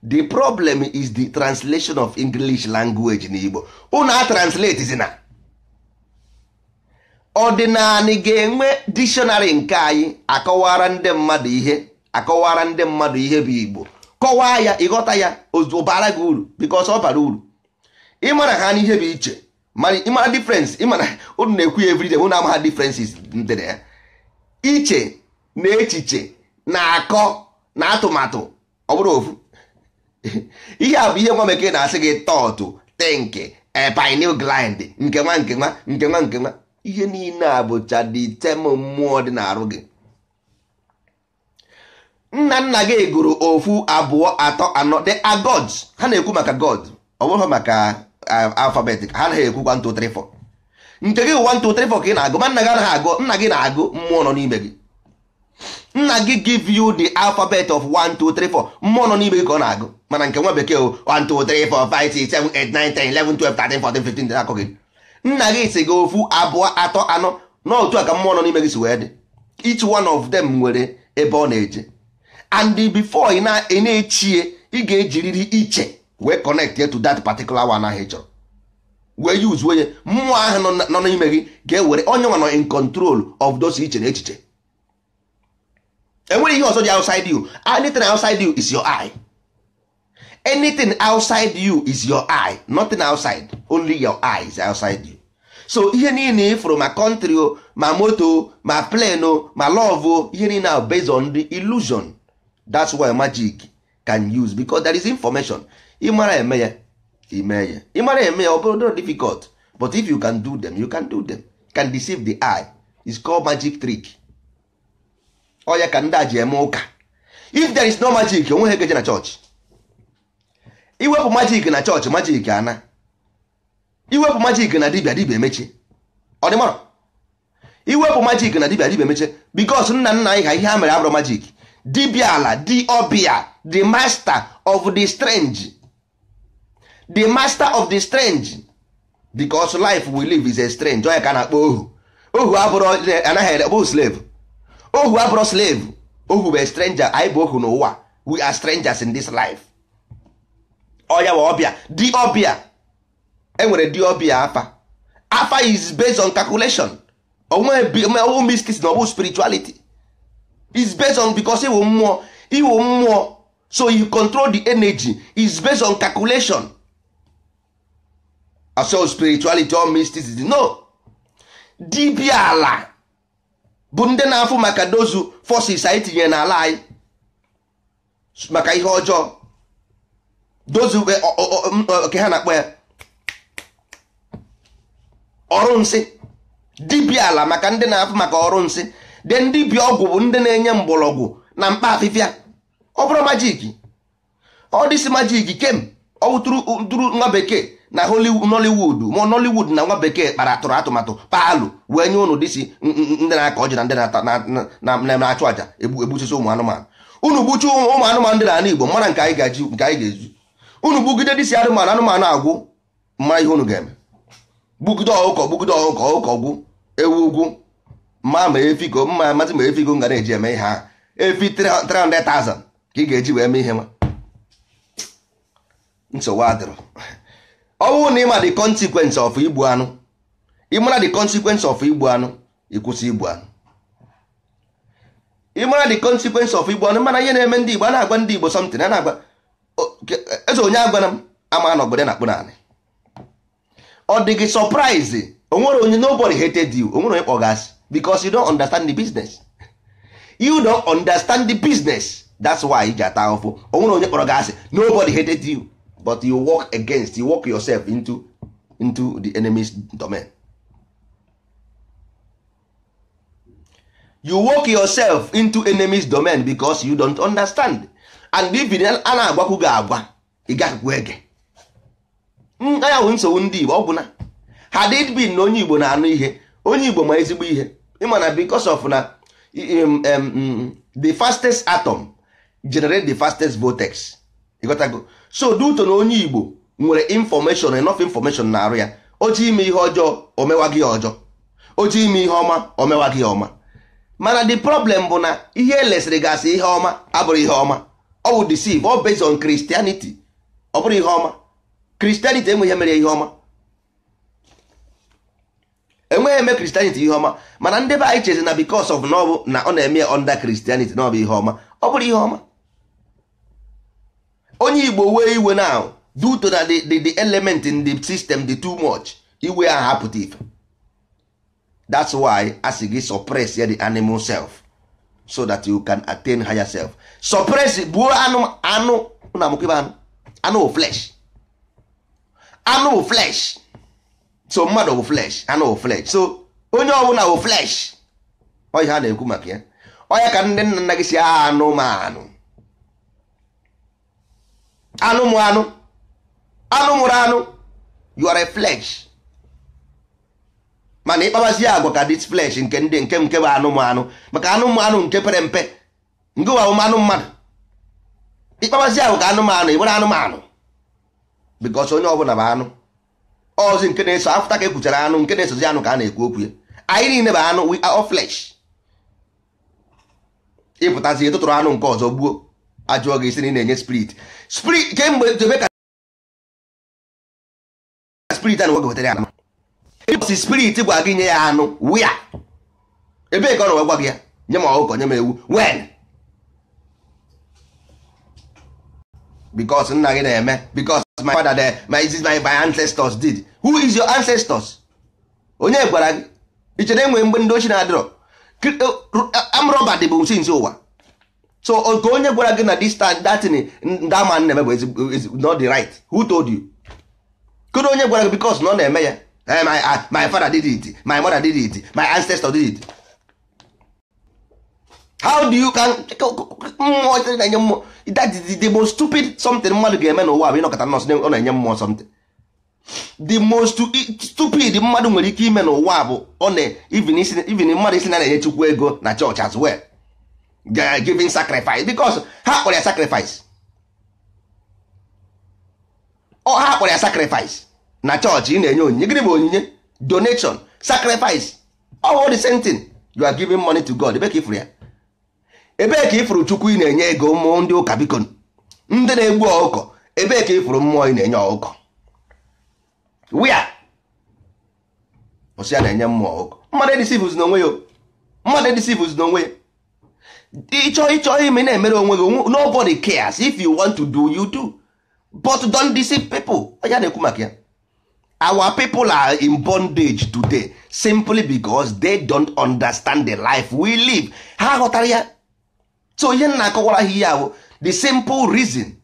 The problem is the translation of English language n'Igbo. Unu a translate zina. Odinani ga-enwe dictionary nke anyị akọwara ndị mmadụ ihe bụ Igbo. Kọwaa ya, ịghọta ya, ụbara gị uru, because ọ bara uru. Ịmara ha n'ihe bụ iche, ịmara difference, ịmara unu na-ekwu ya everyday, unu ama ha differences ndere ya. Iche na echiche na akọ na atụmatụ ọ bụrụ ofu. Ihe a bụ ihe nwa bekee na-asị gị thought, think, pineal gland, nke nwa. Ihe niile a bụcha dị tem mmụọ dị n'arụ gị. Nna gị gụrụ ofu abụọ atọ anọ, they are gods. Ha na-ekwu maka god, ọ bụrụ maka alphabet. Ha na-ekwu 1 2 3 4. Nke gị 1 2 3 4 ka ị na-agụ, ma nna gị anaghị agụ. Nna gị na-agụ, mmụọ nọ n'ime gị. Nna gị give you the alphabet of 1 2 3 4, mmụọ nọ n'ime gị ka ọ na-agụ. Mana nke nwa bekee 1 2 3 4 5 6 7 8 9 10 11 12 13 14 15 akọ gị. Nna gị si gị ofu abụọ atọ anọ, n'otu a ka mmụọ nọ n'ime gị si wee dị. Each one of them nwere ebe ọ na-eje. And before ị na-echie, ị ga-ejiriri iche wee connect to that particular one ahụ ị chọrọ, wee use wee mmụọ ahụ nọ n'ime gị ga-ewere onye nwa nọ in control of those iche na echiche. Enwere ihe ọzọ dị outside you. Anything outside you is your eye. Anything outside you is your eye. Nothing outside, only your eye is outside you. So ihe niile ifuru ma country o, ma moto, ma plane o, ma love o, ihe niile are based on the illusion. That's why magic can use, because there is information. Ịmara eme ya, ịmara eme ya, ọ bụrụ difficult, but if you can do them, you can do them. You can deceive the eye. It's called magic trick. Ọ ya ka ndị a ji eme ụka. If there is no magic, onweghị ego eje na church. Iwepụ magic na church, magic ana. Iwepụ magic na dibia emechi. Ọ dị mara? Iwepụ magic na dibia emechi, because nna anyị ha ihe ha mere abụrụ magic. Dibia ala, diobia, the master of the strange. The master of the strange. Because life we live is a strange. Onye ka na-akpọ ohu. Ohu abụrụ anaghị bụ slave. Ohu abụrụ slave. Ohu bụ a stranger. Anyị bụ ohu n'ụwa. We are strangers in this life. Oya wa ọbịa. Diobia. Enwere diobia afa. Afa is based on calculation. Onwe mystics na ọ bụ spirituality. It's based on, because iwu mmụọ, so you control the energy. It's based on calculation. So spirituality or mysticism, no. Dibia ala bụ ndị na-afụ maka dozu forces anyị tinye n'ala anyị maka ihe ọjọọ. those ke ha na-akpọ ya ọrụ nsị, dibịa ala maka ndị na-afụ maka ọrụ nsị, de ndị dibịa ọgwụ bụ ndị na-enye mgbọrọgwụ na mkpa afịfịa. Ọ bụrụ majiki, ọ dịsị majiki kem ọwụtụrụ nwa bekee na Nollywood ma Nollywood na nwa bekee kpara atụrụ atụmatụ paalụ wee nye ụnụ dịsị ndị na-aka ọjị na ndị na-achụ aja egbuchisi ụmụ anụmanụ. Unu gbuchi ụmụ anụmanụ dị n'ala Igbo mara nke anyị ga-ezu. Unu gbugide dịsị anụmanụ agwụ mara ihe unu ga-eme. Gbugide ọkụkọ gwụ, ewu ugwu ma efigo mma mazi ma efigo nga na-eji eme ihe ha efi 300,000 ka ị ga-eji wee mee ihe nwa. Nsogbu adịrọ. Ọ bụrụ na ịma the consequence of igbu anụ, ịmara the consequence of igbu anụ, ịkwụsị igbu anụ. Ịmara the consequence of igbu anụ, mana ihe na-eme ndị Igbo, a na-agwa ndị Igbo something, a na-agwa eze onye agwara m ama na obodo na-akpụ naanị. Ọ dị gị surprise, o nwere onye, nobody hated you, o nwere onye kpọgasị because you don't understand the business. You don't understand the business. That's why ị ji ata ahụhụ. O nwere onye kpọrọ gasị, nobody hated you, but you walk yourself into the enemy's domain. You walk yourself into enemy's domain because you don't understand. And if a na-agwakwu gị agwa, ị gaghịkwu ege. Anya hụ nsogbu ndị Igbo ọ bụ na had it been na onye Igbo na-anụ ihe, onye Igbo ma ezigbo ihe, ịma na because of na the fastest atom generate the fastest vortex. Ịghọtago? So due to na onye Igbo nwere information, enough information na arụ ya, o ji ime ihe ọjọọ o mewa gị ọjọọ, o ji ime ihe ọma o mewa gị ọma. Mana the problem bụ na ihe elesịrị gasị ihe ọma abụrụ ihe ọma. Ọ bụ deceive, all based on Christianity. Ọ bụrụ ihe ọma. Christianity enweghị ihe mere ihe ọma. Enweghị eme Christianity ihe ọma, mana ndị be anyị chezi na because of na ọ na-eme under Christianity na ọ bụ ihe ọma. Ọ bụrụ ihe ọma. Onye Igbo wee iwe now due to na the element in the system dị too much, iwe ahụ hapụta ife. That's why asị gị suppress the animal self so that you can attain higher self. Suppress gbuo anụ na amụkịba anụ flesh. Anụ bụ flesh. So mmadụ bụ flesh, anụ bụ flesh. So onye ọbụla bụ flesh. Ọ ihe a na-ekwu maka ya. Ọ ya ka ndị nna gị si anụmanụ. Anụ mụ anụ. Anụ mụrụ anụ. You are a flesh. Mana ịkpabazi agwa ka this flesh nke ndị nke bụ anụ mụ anụ. Maka anụ mụ anụ nke pere mpe. Nke bụ anụ mmadụ. Ịkpabazi agwa ka anụmanụ, ị nwere anụmanụ. Because onye ọbụla bụ anụ. Ọzi nke na-eso afta ka ekwuchara anụ, nke na-esozi anụ ka a na-ekwu okwu ya. Anyị niile bụ anụ, we are all flesh. Ịpụtazi ịtụtụrụ anụ nke ọzọ gbuo, ajụọ gị isi na ị na-enye spirit. Spirit kemgbe jebe ka spirit a na-wega wetara ya anụ. Ịpụsị spirit gwa gị nye ya anụ, wia. Ebee ka ọ na-wegwa gị ya? Nye m ọkụkọ, nye m ewu. When? Because nna gị na-eme, because my father my ancestors did. Who is your ancestors? Onye gwara gị? Ichere enwe mgbe ndị ochie na-adịrọ. Amrọba dị bụ since ụwa. So nke onye gwara gị na this time that man na-eme bụ not the right. Who told you? Kedu onye gwara gị because no na-eme ya? My father did it, my mother did it, my ancestor did it. How do you can that is the most stupid something mmadụ ga-eme n'ụwa bụ ịnọkọta nọọsụ ọ na-enye mmụọ something. The most stupid mmadụ nwere ike ime n'ụwa bụ ọ na even mmadụ isi na-enye Chukwu ego na church as well, giving sacrifice because ha kpọrọ ya sacrifice. Ha kpọrọ ya sacrifice na church ị na-enye onyinye. Gịnị bụ onyinye? Donation, sacrifice, all the same thing. You are giving money to God. Ebe ka ifuru ya? Ebee ka ifuru Chukwu ị na-enye ego mmụọ ndị ụka biko ndị na-egbu ọkụkọ? Ebee ka ifuru mmụọ ị na-enye ọkụkọ? Wia osi ya na-enye mmụọ ọkụkọ. Mmadụ edisivus n'onwe ya. Mmadụ edisivus n'onwe ya. Ịchọ ime na-emere onwe gị. Nobody cares. If you want to do, you do, but don't deceive people. Ya na-ekwu maka ya. Our people are in bondage today simply because they don't understand the life we live. Ha ghọtara ya. So ihe na-akọwara ihe ya bụ the simple reason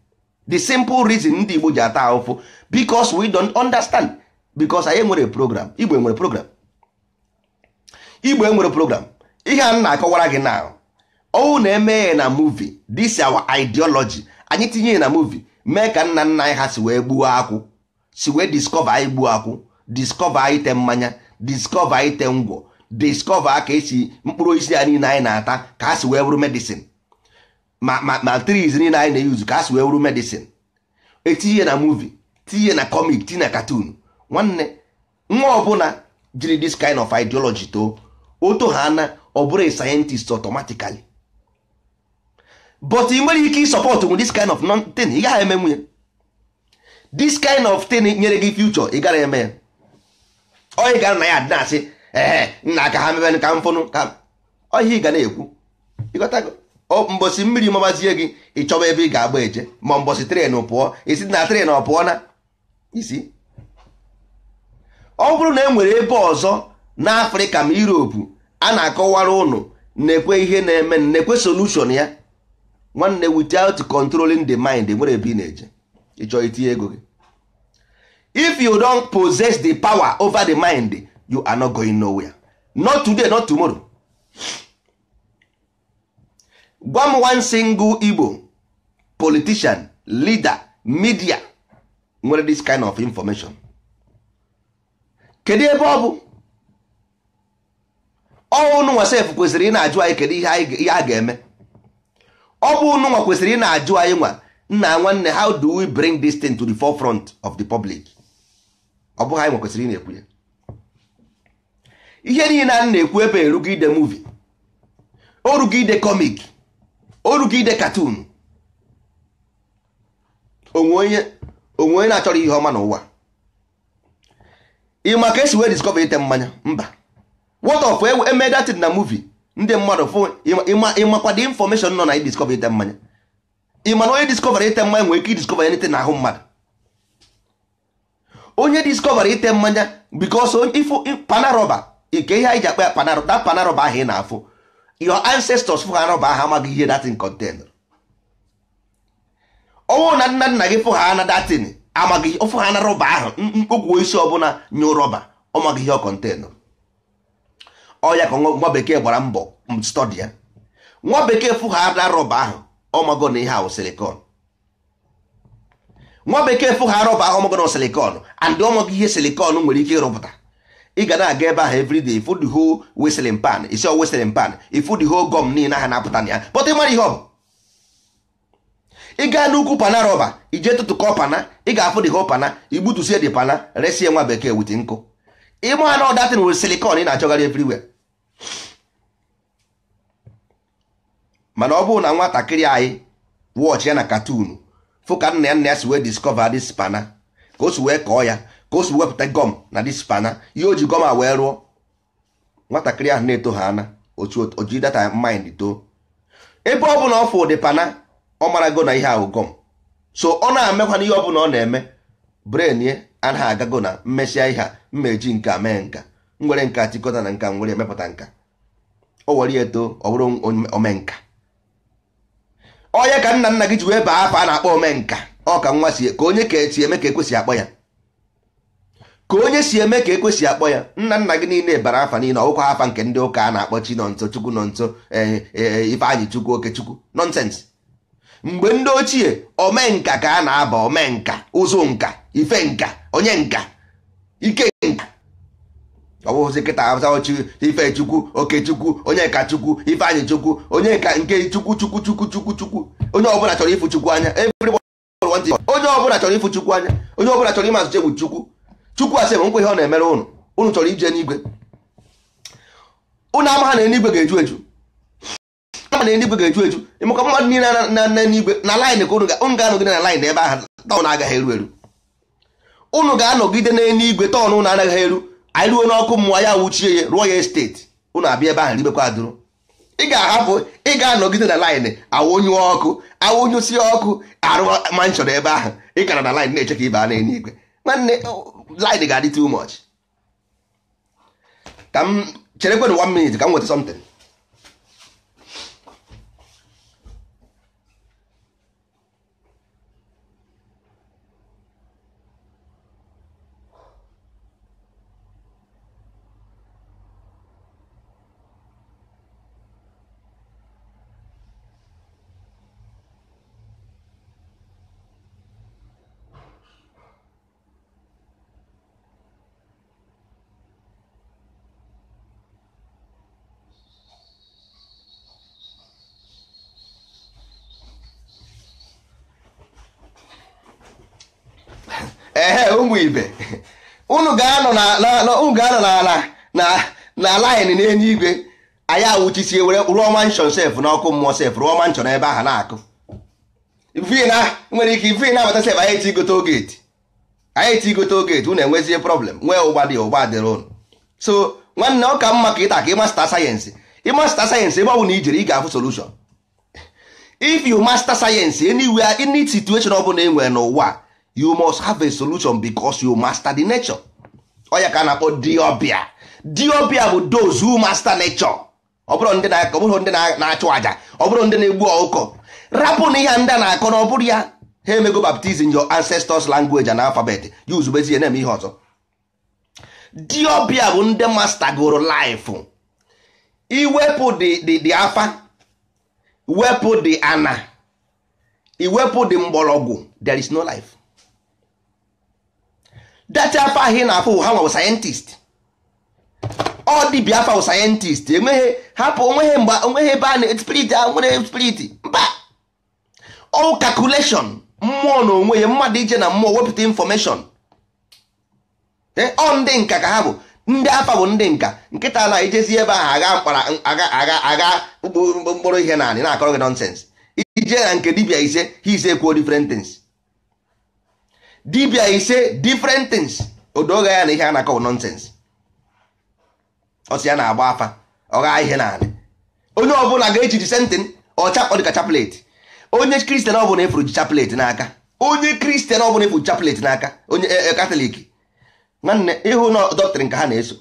the simple reason ndị Igbo ji ata ahụfụ because we don't understand, because anyị nwere program. Igbo nwere program. Igbo nwere program. Ihe a na-akọwara gị now, ọwụ na-eme na movie, this our ideology, anyị tinye na movie mee ka nna nna anyị ha si wee gbuo akwụ, si wee discover anyị gbuo akwụ, discover anyị te mmanya, discover anyị te ngwọ, discover ka esi mkpụrụ isi ya niile anyị na-ata ka ha si wee bụrụ medicine, ma trees niile anyị na-use ka ha si wee bụrụ medicine. Etinye na movie, tinye na comic, tinye na cartoon. Nwanne nwa ọbụla jiri this kind of ideology to oto ha na ọ bụrụ a scientist automatically, but ị nwere ike support with this kind of thing. Ị gaghị emenwu ya. This kind of thing nyere gị future, ị gara eme ya. Onye gara na ya adị na-asị nna ka ha mebe ka mfụnụ ka ọhịa ị ga na-ekwu. Ịghọtago? Mbosi mmiri mabazie gị ịchọba ebe ị ga-agba eje, ma mbosi tren pụọ isi na tren ọ pụọ na isi. Ọ bụrụ na e nwere ebe ọzọ n'Afrịka ma Europe a na-akọwara ụnụ na-ekwe ihe na-eme, na-ekwe solution ya, nwanne, without controlling the mind, nwere ebe ị na-eje ịchọ itinye ego gị. If you don't possess the power over the mind, you are not going nowhere. Not today, not tomorrow. Gwa m one single Igbo politician, leader, media nwere this kind of information. Kedu ebe ọ bụ? Ọ unu nwa sef kwesịrị ị na-ajụ anyị kedu ihe a ga-eme. Ọ bụ unu nwa kwesịrị ị na-ajụ anyị nwa, nna nwanne, how do we bring this thing to the forefront of the public? Ọ bụ anyị nwa kwesịrị ị na-ekwu ya. Ihe niile a na-ekwu ebe erugide movie, orugide comic, orugide cartoon. Onwe onye na-achọrọ ihe ọma n'ụwa. Ịma ka esi wee discover ite mmanya? Mba. What of eme that na movie? Ndị mmadụ fụ ịmakwa the information nọ na i discover ite mmanya. Ịma na onye discover ite mmanya nwere ike discover anything na ahụ mmadụ. Onye discover ite mmanya because ifu panaroba, ike ihe anyị ji akpa ya panaroba ahụ ị na-afụ. Your ancestors fụ ha roba ahụ amaghị ihe that thing contain. Ọwụ na nna nna gị fụ ha na that thing amaghị, ofu ha na roba ahụ mkpogwu isi ọbụla nyụ roba, ọ maghị ihe ọ contain. Ọ ya ka nwa bekee gbara mbọ study ya. Nwa bekee fụ ha na roba ahụ, ọ mago na ihe ahụ silicon. Nwa bekee fụ ha roba ahụ, ọ mago na silicon, and ọ maghị ihe silicon nwere ike ịrụpụta. Ị ga na-aga ebe ahụ everyday, ifu the whole whistling pan, isi ọ whistling pan, ifu the whole gum niile aha na-apụta na ya, but ị mara ihe ọ bụ. Ị gaa n'ukwu pana roba, ije tụtụkọ pana, ị ga-afụ the whole pana, igbutusie the pana, resie nwa bekee wit nkụ. Ịma na ọdatin nwere silicon ị na-achọgharị everywhere. Mana ọ bụrụ na nwatakịrị anyị watch ya na cartoon, fụ ka nna ya si wee discover this pana, ka o si wee kọọ ya, ka o si wepụta gum na this pana, ihe o ji gum a wee rụọ, nwatakịrị ahụ na-eto ha ana otu oji data mind too. Ebe ọ bụ na ọ fụ dị pana, ọ marago na ihe ahụ gum, so ọ na-amekwa n'ihe ọ bụla ọ na-eme, brain ye anaghị agago na mmesịa ihe a, mmeji nka mee nka, nwere nka tikọta na nka nwere emepụta nka, o were ya eto ọ bụrụ omenka. Onye ka nna nna gị ji wee baa afa a na-akpọ omenka, ọ ka nwa si ka onye ka esi eme ka ekwesị akpọ ya, ka onye si eme ka ekwesị akpọ ya. Nna nna gị niile bara afa niile, ọwụkwa afa nke ndị ụka a na-akpọ chi nọ nso, chukwu nọ nso, Ifeanyị chukwu, oke chukwu, nonsense. Mgbe ndị ochie omenka ka a na-aba, omenka, ụzụ nka, ife nka, onye nka, ike nka. Ọ bụghịzi kịta azaochi ife chukwu, oke chukwu, onye ka chukwu, Ifeanyị chukwu, onye ka nke chukwu chukwu chukwu chukwu chukwu. Onye ọbụla chọrọ ifu chukwu anya, onye ọbụla chọrọ ifu chukwu anya, onye ọbụla chọrọ ịma azụche bụ chukwu. Chukwu asị nkwe ihe ọ na-emere unu chọrọ ije n'igwe. Unu ama ha na eluigwe ga-eju eju, ama na eluigwe ga-eju eju. Ịmụka mmadụ niile na n'igwe na line ka unu ga-anọgide na line ebe ahụ, tọn agaghị eru eru. Unu ga-anọgide n'eluigwe, tọn unu anaghị eru. Anyị ruo n'ọkụ mmụọ ya wuchie ya, rụọ ya esteti, unu abịa ebe ahụ ribekwa adụrụ. Ị ga-ahapụ, ị ga-anọgide na line, awụnyụ ọkụ, awụnyụsi ọkụ, arụ manchọn ebe ahụ, ị gara na line na-eche ka ibe a n'eluigwe. Nwanne, line ga-adị too much. Ka m cherekwenụ 1 minute ka m nweta something. ụmụ ibe unu ga-anọ na line n'enye igwe anyị awụchisie were rụọ manshọn sef n'ọkụ mmụọ sef rụọ manshọn ebe ahụ na-akụ vina nwere ike ivi na-abata sef anyị etigote ogeti unu enwezie problem nwee ụgba dịrị unu. So nwanne ọ ka mma ka ịta ka ịmasta sayensị ebe ọ bụ na ijere ị ga-afụ solution. If you master science anywhere any situation ọ bụla enwere n'ụwa you must have a solution because you master the nature. Ọ ya ka na-akpọ diobia bụ those who master nature. Ọ bụrụ ndị na-achụ aja, ọ bụrụ ndị na-egbu ọkụkọ, rapụ na ihe ndị a na-akọ na ọ bụrụ ya ha emego baptizim your ancestors language and alphabet use bezie na-eme ihe ọzọ. Diobia bụ ndị master goro life. Iwepụ the afa, wepụ the ana, iwepụ the mgbọrọgwụ, there is no life. That afa ahụ na-afụ ha nwa scientist. Ọ dibịa afa bụ sayentist enweghị hapụ onweghị ebe a na spirit nwere spirit mba all calculation mmụọ na onwe ya mmadụ ije na mmụọ wepụta information. Ọ ndị nka ka ha bụ ndị afa bụ ndị nka nkịta na ijezi ebe ahụ agha mkpụrụ ihe naanị na-akọrọ gị nonsense. Ije na nke dibịa ise ise kwuo different things. Dibịa ise different things odoga ya na ihe a na-akọ nonsense. Ọsị ya na-agba afa ọgha ihe naanị onye ọbụla ga-eji sentin ọcha dịka chaplet. Onye kristian ọbụla efuru ji chaplet n'aka, onye kristian ọbụla efuru chaplet n'aka, onye katọlik nwanne ịhụ na doctrine ka ha na-eso.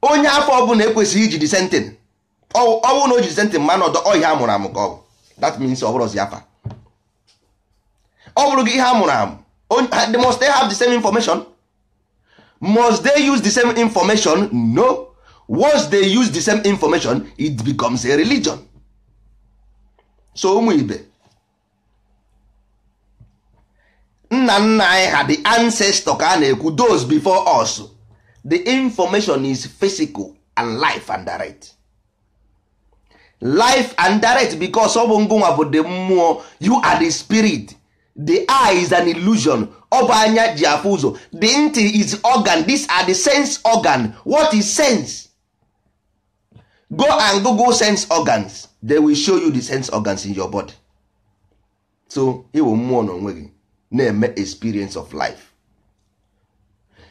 Onye afọ ọbụla ekwesịghị iji sentin ọwụ na o ji sentin ma nọdọ ọhịa amụrụ amụ ka ọ bụ that means ọ bụrụ ozi afa. Ọ bụrụ gị ihe amụrụ amụ must they have the same information? Must they use the same information? No. Once they use the same information, it becomes a religion. So ụmụ ibe nna nna anyị ha the ancestor ka a na-ekwu those before us. The information is physical and life and direct. Life and direct because ọ bụ ngụnwa bụ the mmụọ, you are the spirit. The eye is an illusion. Ọ bụ anya ji afụ ụzọ. The ntị is organ. These are the sense organ. What is sense? Go and Google sense organs. They will show you the sense organs in your body. So iwu mmụọ na onwe gị na-eme experience of life.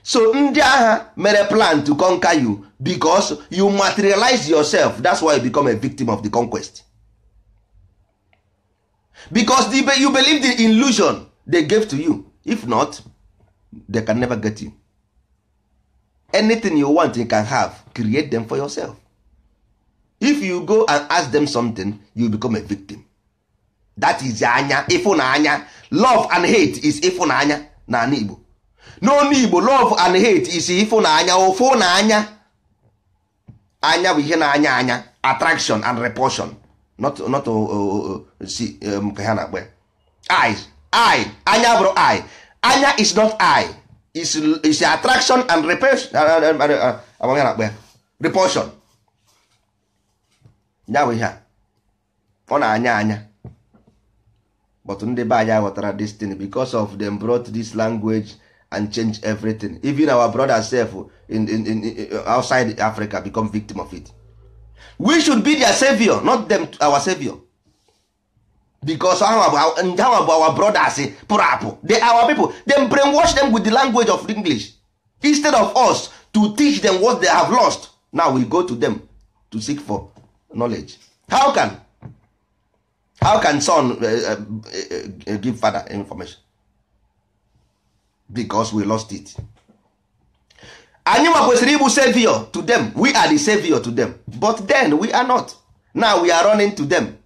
So ndị agha mere plan to conquer you because you materialize yourself. That's why you become a victim of the conquest. Because you believe the illusion they gave to you. If not, they can never get you. Anything you want you can have, create them for yourself. If you go and ask them something, you become a victim. That is anya, ịfụnanya. Love and hate is ịfụnanya na Igbo. No Igbo, love and hate is ịfụnanya ụfụnanya. Anya bụ ihe na anya, attraction and repulsion. Not see ka ha na-akpọ eyes. Anya bụrụ eye. Anya is not eye. Is attraction and repulsion. Repulsion. Ya bụ ihe a ọ na-anya but ndị be anyị ghọtara this thing because of them brought this language and change everything. Even our brothers self in outside Africa become victim of it. We should be their savior, not them our savior, because our brothers pụrụ apụ. They are our people. Them brainwash them with the language of English instead of us to teach them what they have lost. Now we go to them to seek for knowledge. How can son give father information? Because we lost it. Anyị nwa kwesịrị ịbụ savior to them. We are the savior to them, but then we are not. Now we are running to them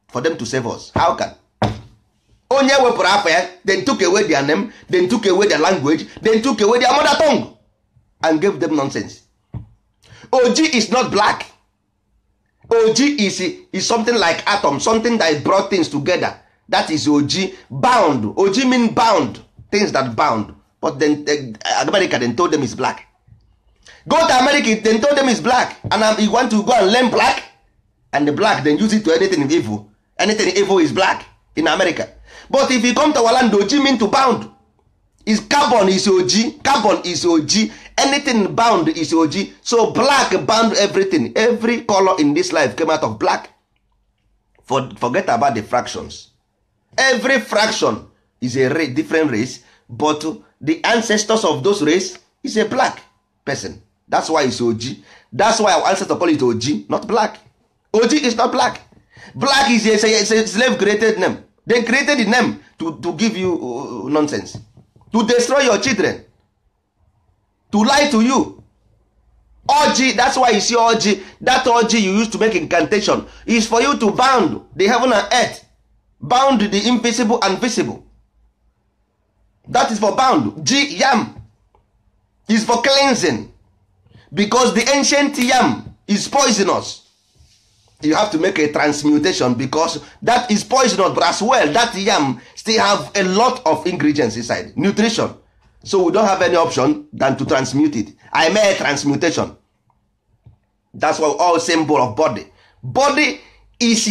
for them to save us. How can? Onye wepụrụ afọ ya, then took away their name, then took away their language, then took away their mother tongue and gave them nonsense. OG is not black. OG is something like atom, something that brought things together. That is OG. Bound. OG mean bound. Things that bound. But then America then told them it's black. Go to America, then told them it's black. And you want to go and learn black? And the black then use it to anything evil. Anything evil is black in America. But if you come to our land, OG mean to bound. It's carbon is oji, carbon is oji, anything bound is oji. So black bound everything. Every color in this life came out of black. Forget about the fractions. Every fraction is a different race, but the ancestors of those race is a black person. That's why it's oji. That's why our ancestors call it oji, not black. Oji is not black. Black is a slave created name. They created the name to give you nonsense, to destroy your children, to lie to you. Orgy, that's why you see orgy. That orgy you used to make incantation is for you to bound the heaven and earth, bound the invisible and visible. That is for bound. Yam is for cleansing, because the ancient yam is poisonous. You have to make a transmutation because that is poisonous, but as well that yam still have a lot of ingredients inside, nutrition. So we don't have any option than to transmute it. I made a transmutation. That's why all symbol of body. Body is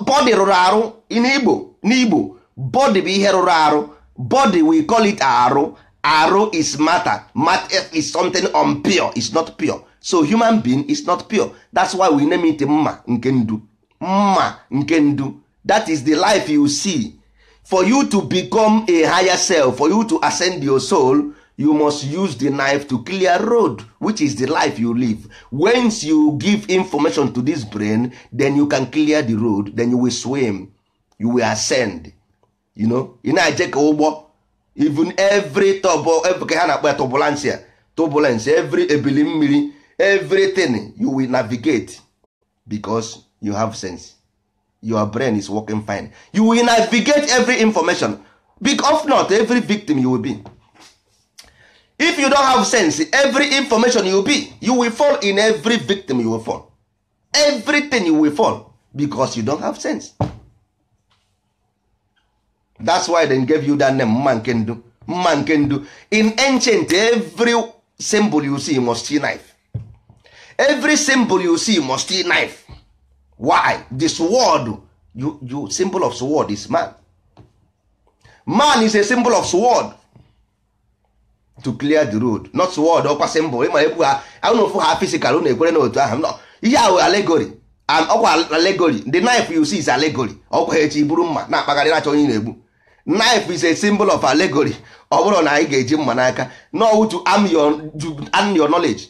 body rụrụ arụ in Igbo. N'Igbo, body bụ ihe rụrụ arụ. Body we call it arụ. Arụ is matter. Matter is something unpure. It's not pure. So human being is not pure. That's why we name it mma nke ndu. Mma nke ndu. That is the life you see. For you to become a higher self, for you to ascend your soul, you must use the knife to clear road, which is the life you live. Once you give information to this brain, then you can clear the road, then you will swim, you will ascend. You know, you know, even every turbulence, every ebili mmiri, everything you will navigate because you have sense. Your brain is working fine. You will navigate every information. Because not every victim you will be. If you don't have sense, every information you will be, you will fall in every victim you will fall. Everything you will fall because you don't have sense. That's why they gave you that name, Mankendu. Mankendu. In ancient, every symbol you see must see knife. Every symbol you see must see knife. Why? The sword, you symbol of sword is man. Man is a symbol of sword to clear the road, not sword or symbol. I don't know for how physical. No, yeah, allegory. And allegory. The knife you see is allegory. Knife is a symbol of allegory. No, to arm your knowledge.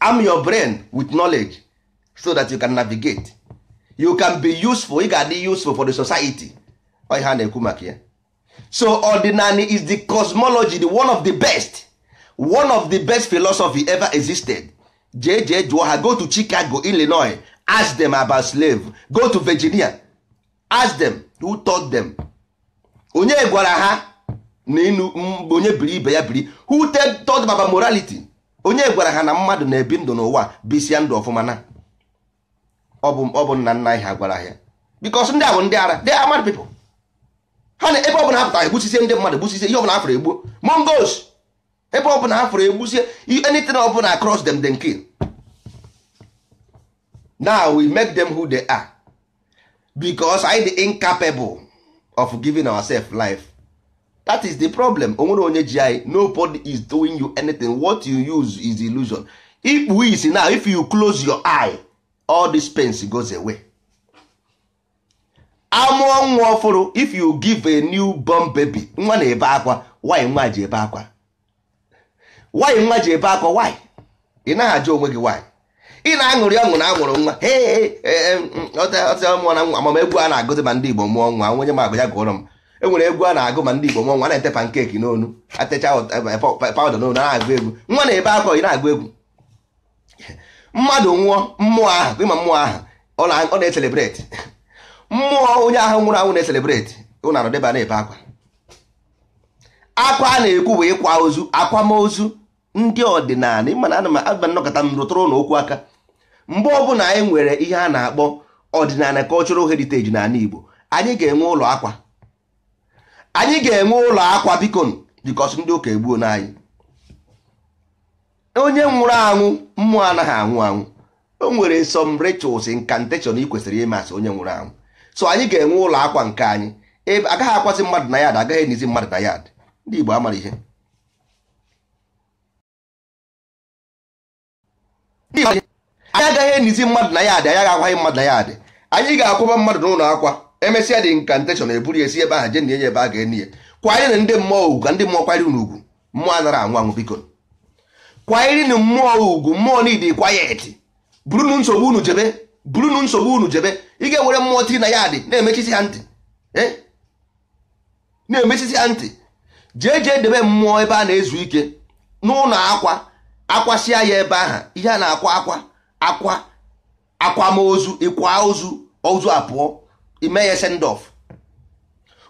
Arm your brain with knowledge so that you can navigate. You can be useful. You can be useful for the society. So Odinani is the cosmology, the one of the best philosophy ever existed. J.J. Dwaha, go to Chicago, Illinois, ask them about slave. Go to Virginia, ask them who taught them. Onye gwara ha na inu onye biri ibe ya biri. Who taught them about morality? Onye gwara ha na mmadụ na-ebi ndụ n'ụwa bisia ndụ ọfụma na ọ bụ nna nna ha gwara ha. Because ndị ahụ ndị ara, they are mad people. Ha na ebe ọbụla ha pụtara egbusisie ndị mmadụ, egbusisie ihe ọbụla ha fụrụ egbu. Mongols, ebe ọbụla ha fụrụ egbusie anything ọbụla across them then kill. Now we make them who they are because I the incapable of giving ourselves life. That is the problem. Nobody is doing you anything. What you use is illusion. If we see now, if you close your eye, all this pain goes away. If you give a newborn baby, why ị na-ajụ onwe gị why ị na-aṅụrị ọṅụ na amụrụ nwa amamegwu a na-agụzi ma ndị Igbo mụọ nwa onye ma agụ ya gụọrọ m. Enwere egwu a na-agụ ma ndị Igbo mụọ nwa na-ete pankeki n'onu atecha pawuda n'onu na-agụ egwu nwa na-ebe akwa ị na-agụ egwu. Mmadụ nwụọ mmụọ ahụ ịma mmụọ ahụ ọ na-eselebreti mmụọ onye ahụ nwụrụ anwụ na-eselebreti ụnụ anọdebe na-ebe akwa. Akwa a na-ekwu bụ ịkwa ozu, akwamozu ndị ọdịnala. Mana ana m nnọkọta m rụtụrụ n'okwu aka mgbe ọbụla anyị nwere ihe a na-akpọ ọdịnala cultural heritage n'ala Igbo, anyị ga-enwe ụlọ akwa. Anyị ga-enwe ụlọ akwa biko because ndị ụka egbuo n'anyị. Onye nwụrụ anwụ mmụọ anaghị anwụ anwụ. O nwere some rituals incantation ị kwesịrị ime asị onye nwụrụ anwụ. So anyị ga-enwe ụlọ akwa nke anyị. Agaghị akwasị mmadụ na yad, agaghị enizi mmadụ na yad. ndị Igbo amara ihe anyị agaghị enizi mmadụ na ya adị, anyị agakwaghị mmadụ na ya adị. Anyị ga-akwụba mmadụ n'ụlọ akwa, emesịa dị nkanteshọn eburu esi ebe ahụ je na enye ebe a ga-eni ya. Kwanyere na ndị mmụọ ugwu ka ndị mmụọ kwanyere unu ugwu. Mmụọ anara anwụ anwụ biko. Kwanyere na mmụọ ugwu, mmụọ n'idi kwayet. Burunu nsogbu unu jebe, burunu nsogbu unu jebe. Ị ga-ewere mmụọ tiri na ya adị na-emechisi ha ntị. Na-emechisi ha ntị. Jee debe mmụọ ebe a na-ezu ike n'ụlọ akwa, akwasịa ya ebe ahụ. Ihe a na-akwa akwamozu, ịkwa ozu apụọ, ime ya send off.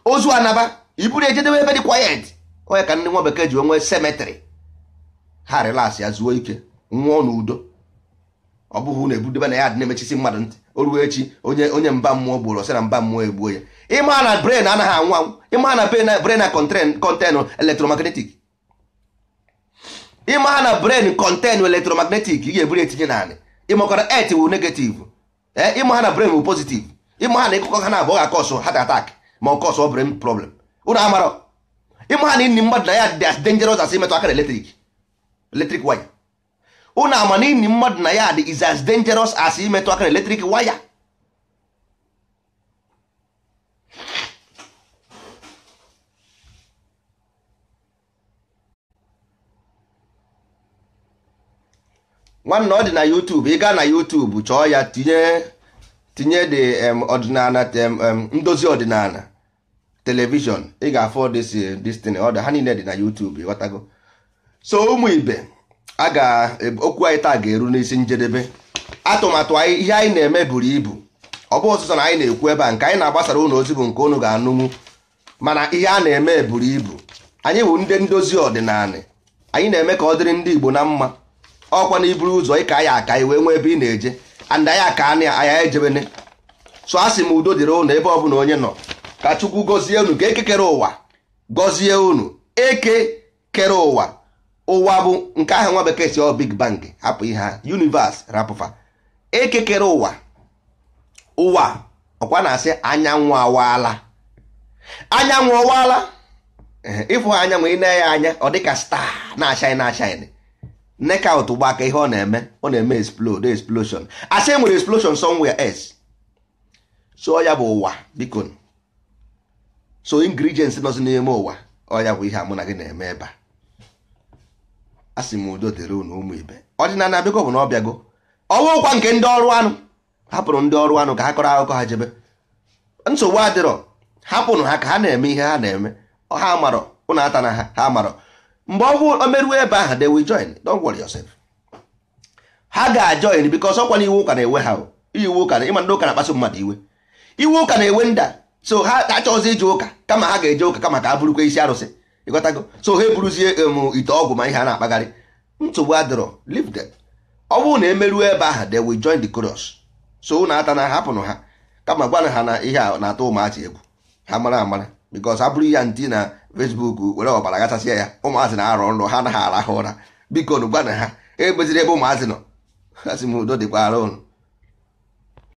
Ozu anaba, iburu ejedebe ebe dị quiet. Onye ka ndị nwa bekee ji onwe cemetery. Ha relax ya zuo ike, nwụọ n'udo. Ọ bụghị na ebudebe na ya dị na-emechisi mmadụ ntị. O ruo echi onye mba mmụọ gburu ọsị na mba mmụọ egbuo ya. Ịma na brain anaghị anwụ anwụ. Ịma na brain na contain electromagnetic. Ịma na brain contain electromagnetic, ị ga-eburu etinye naanị. Ịmakwara earth wụ negative. Ịma na brain wụ positive. Ịma na ịkụkọ ha na-abụọ ga-akọsụ heart attack ma ọ kọsụ brain problem. Unu amara. Ịma na inni mmadụ na ya dị as dangerous as imetụ aka na electric wire. Unu ama na inni mmadụ na ya dị is as dangerous as imetụ aka na electric wire. Nwanne ọ dị na YouTube, ị gaa na YouTube chọọ ya tinye the ọdịnala ndozi ọdịnala television, ị ga-afọ this thing ọ dị, ha niile dị na YouTube, ịghọtago. So ụmụ ibe, okwu anyị taa ga-eru n'isi njedebe. Atụmatụ anyị, ihe anyị na-eme buru ibu. Ọ bụ ọsụsọ na anyị na-ekwu ebe a, nke anyị na-agbasara ụlọ ozi bụ nke unu ga-anụnwu, mana ihe a na-eme buru ibu. Anyị bụ ndị ndozi ọdịnala, anyị na-eme ka ọ dịrị ndị Igbo na mma. Ọkwa na iburu ụzọ ịka ya aka iwe nwee ebe ị na-eje, and anyị aka anya ejebene. So a sị m udo dịrị unu ebe ọ bụla onye nọ. Ka Chukwu gọzie unu, ka eke kere ụwa gọzie unu. Eke kere ụwa, ụwa bụ nke ahụ nwa bekee si ọ Big Bang, hapụ ihe ha, universe rapụfa. Eke kere ụwa, ụwa ọkwa na-asị anyanwụ awaala. Anyanwụ awaala, ịfụ anyanwụ ị na-enye anya ọ dịka star na-ashine. Knockout gba aka ihe ọ na-eme explosion. Asị nwere explosion somewhere else. So ya bụ ụwa biko. So ingredients nọzi n'ime ụwa, ọ ya bụ ihe a mụ na gị na-eme ebe a. Asị m udo dịrị unu ụmụ ibe. Ọdịnala biko bụ na ọ bịago. Ọwụkwa nke ndị ọrụ anụ, hapụrụ ndị ọrụ anụ ka ha kọrọ akụkọ ha jebe. Nsogbu adịrọ, hapụrụ ha ka ha na-eme ihe ha na-eme. Ha amarọ, ụnụ ata na ha amarọ. Mgbe ọ bụ omeruo ebe ahụ, they will join. Don't worry yourself. Ha ga-ajoin because ọkwa na iwu ụka na-ewe ha. Iwu ụka na ịma ndị ụka na-akpasu mmadụ iwe. Iwu ụka na-ewe nda. So ha achọzi ije ụka kama ha ga-eje ụka kama ka ha bụrụkwa isi arụsị. Ịghọtago? So ha eburuzie ite ọgwụ ma ihe a na-akpagharị. Nsogbu adịrọ, leave them. Ọ bụrụ na emeruo ebe ahụ, they will join the chorus. So ụnụ ata na hapụnụ ha kama gwana ha na ihe a na-atụ ụmụazị egwu. Ha mara amara because ha bụrụ ya ntị na Facebook were ọbara gachasịa ya, ụmụazị na-arọ nrọ, ha anaghị arahụ ụra. Biko nụ gwana ha ebeziri ebe ụmụazị nọ. Ha sị m udo dịkwara ụnụ.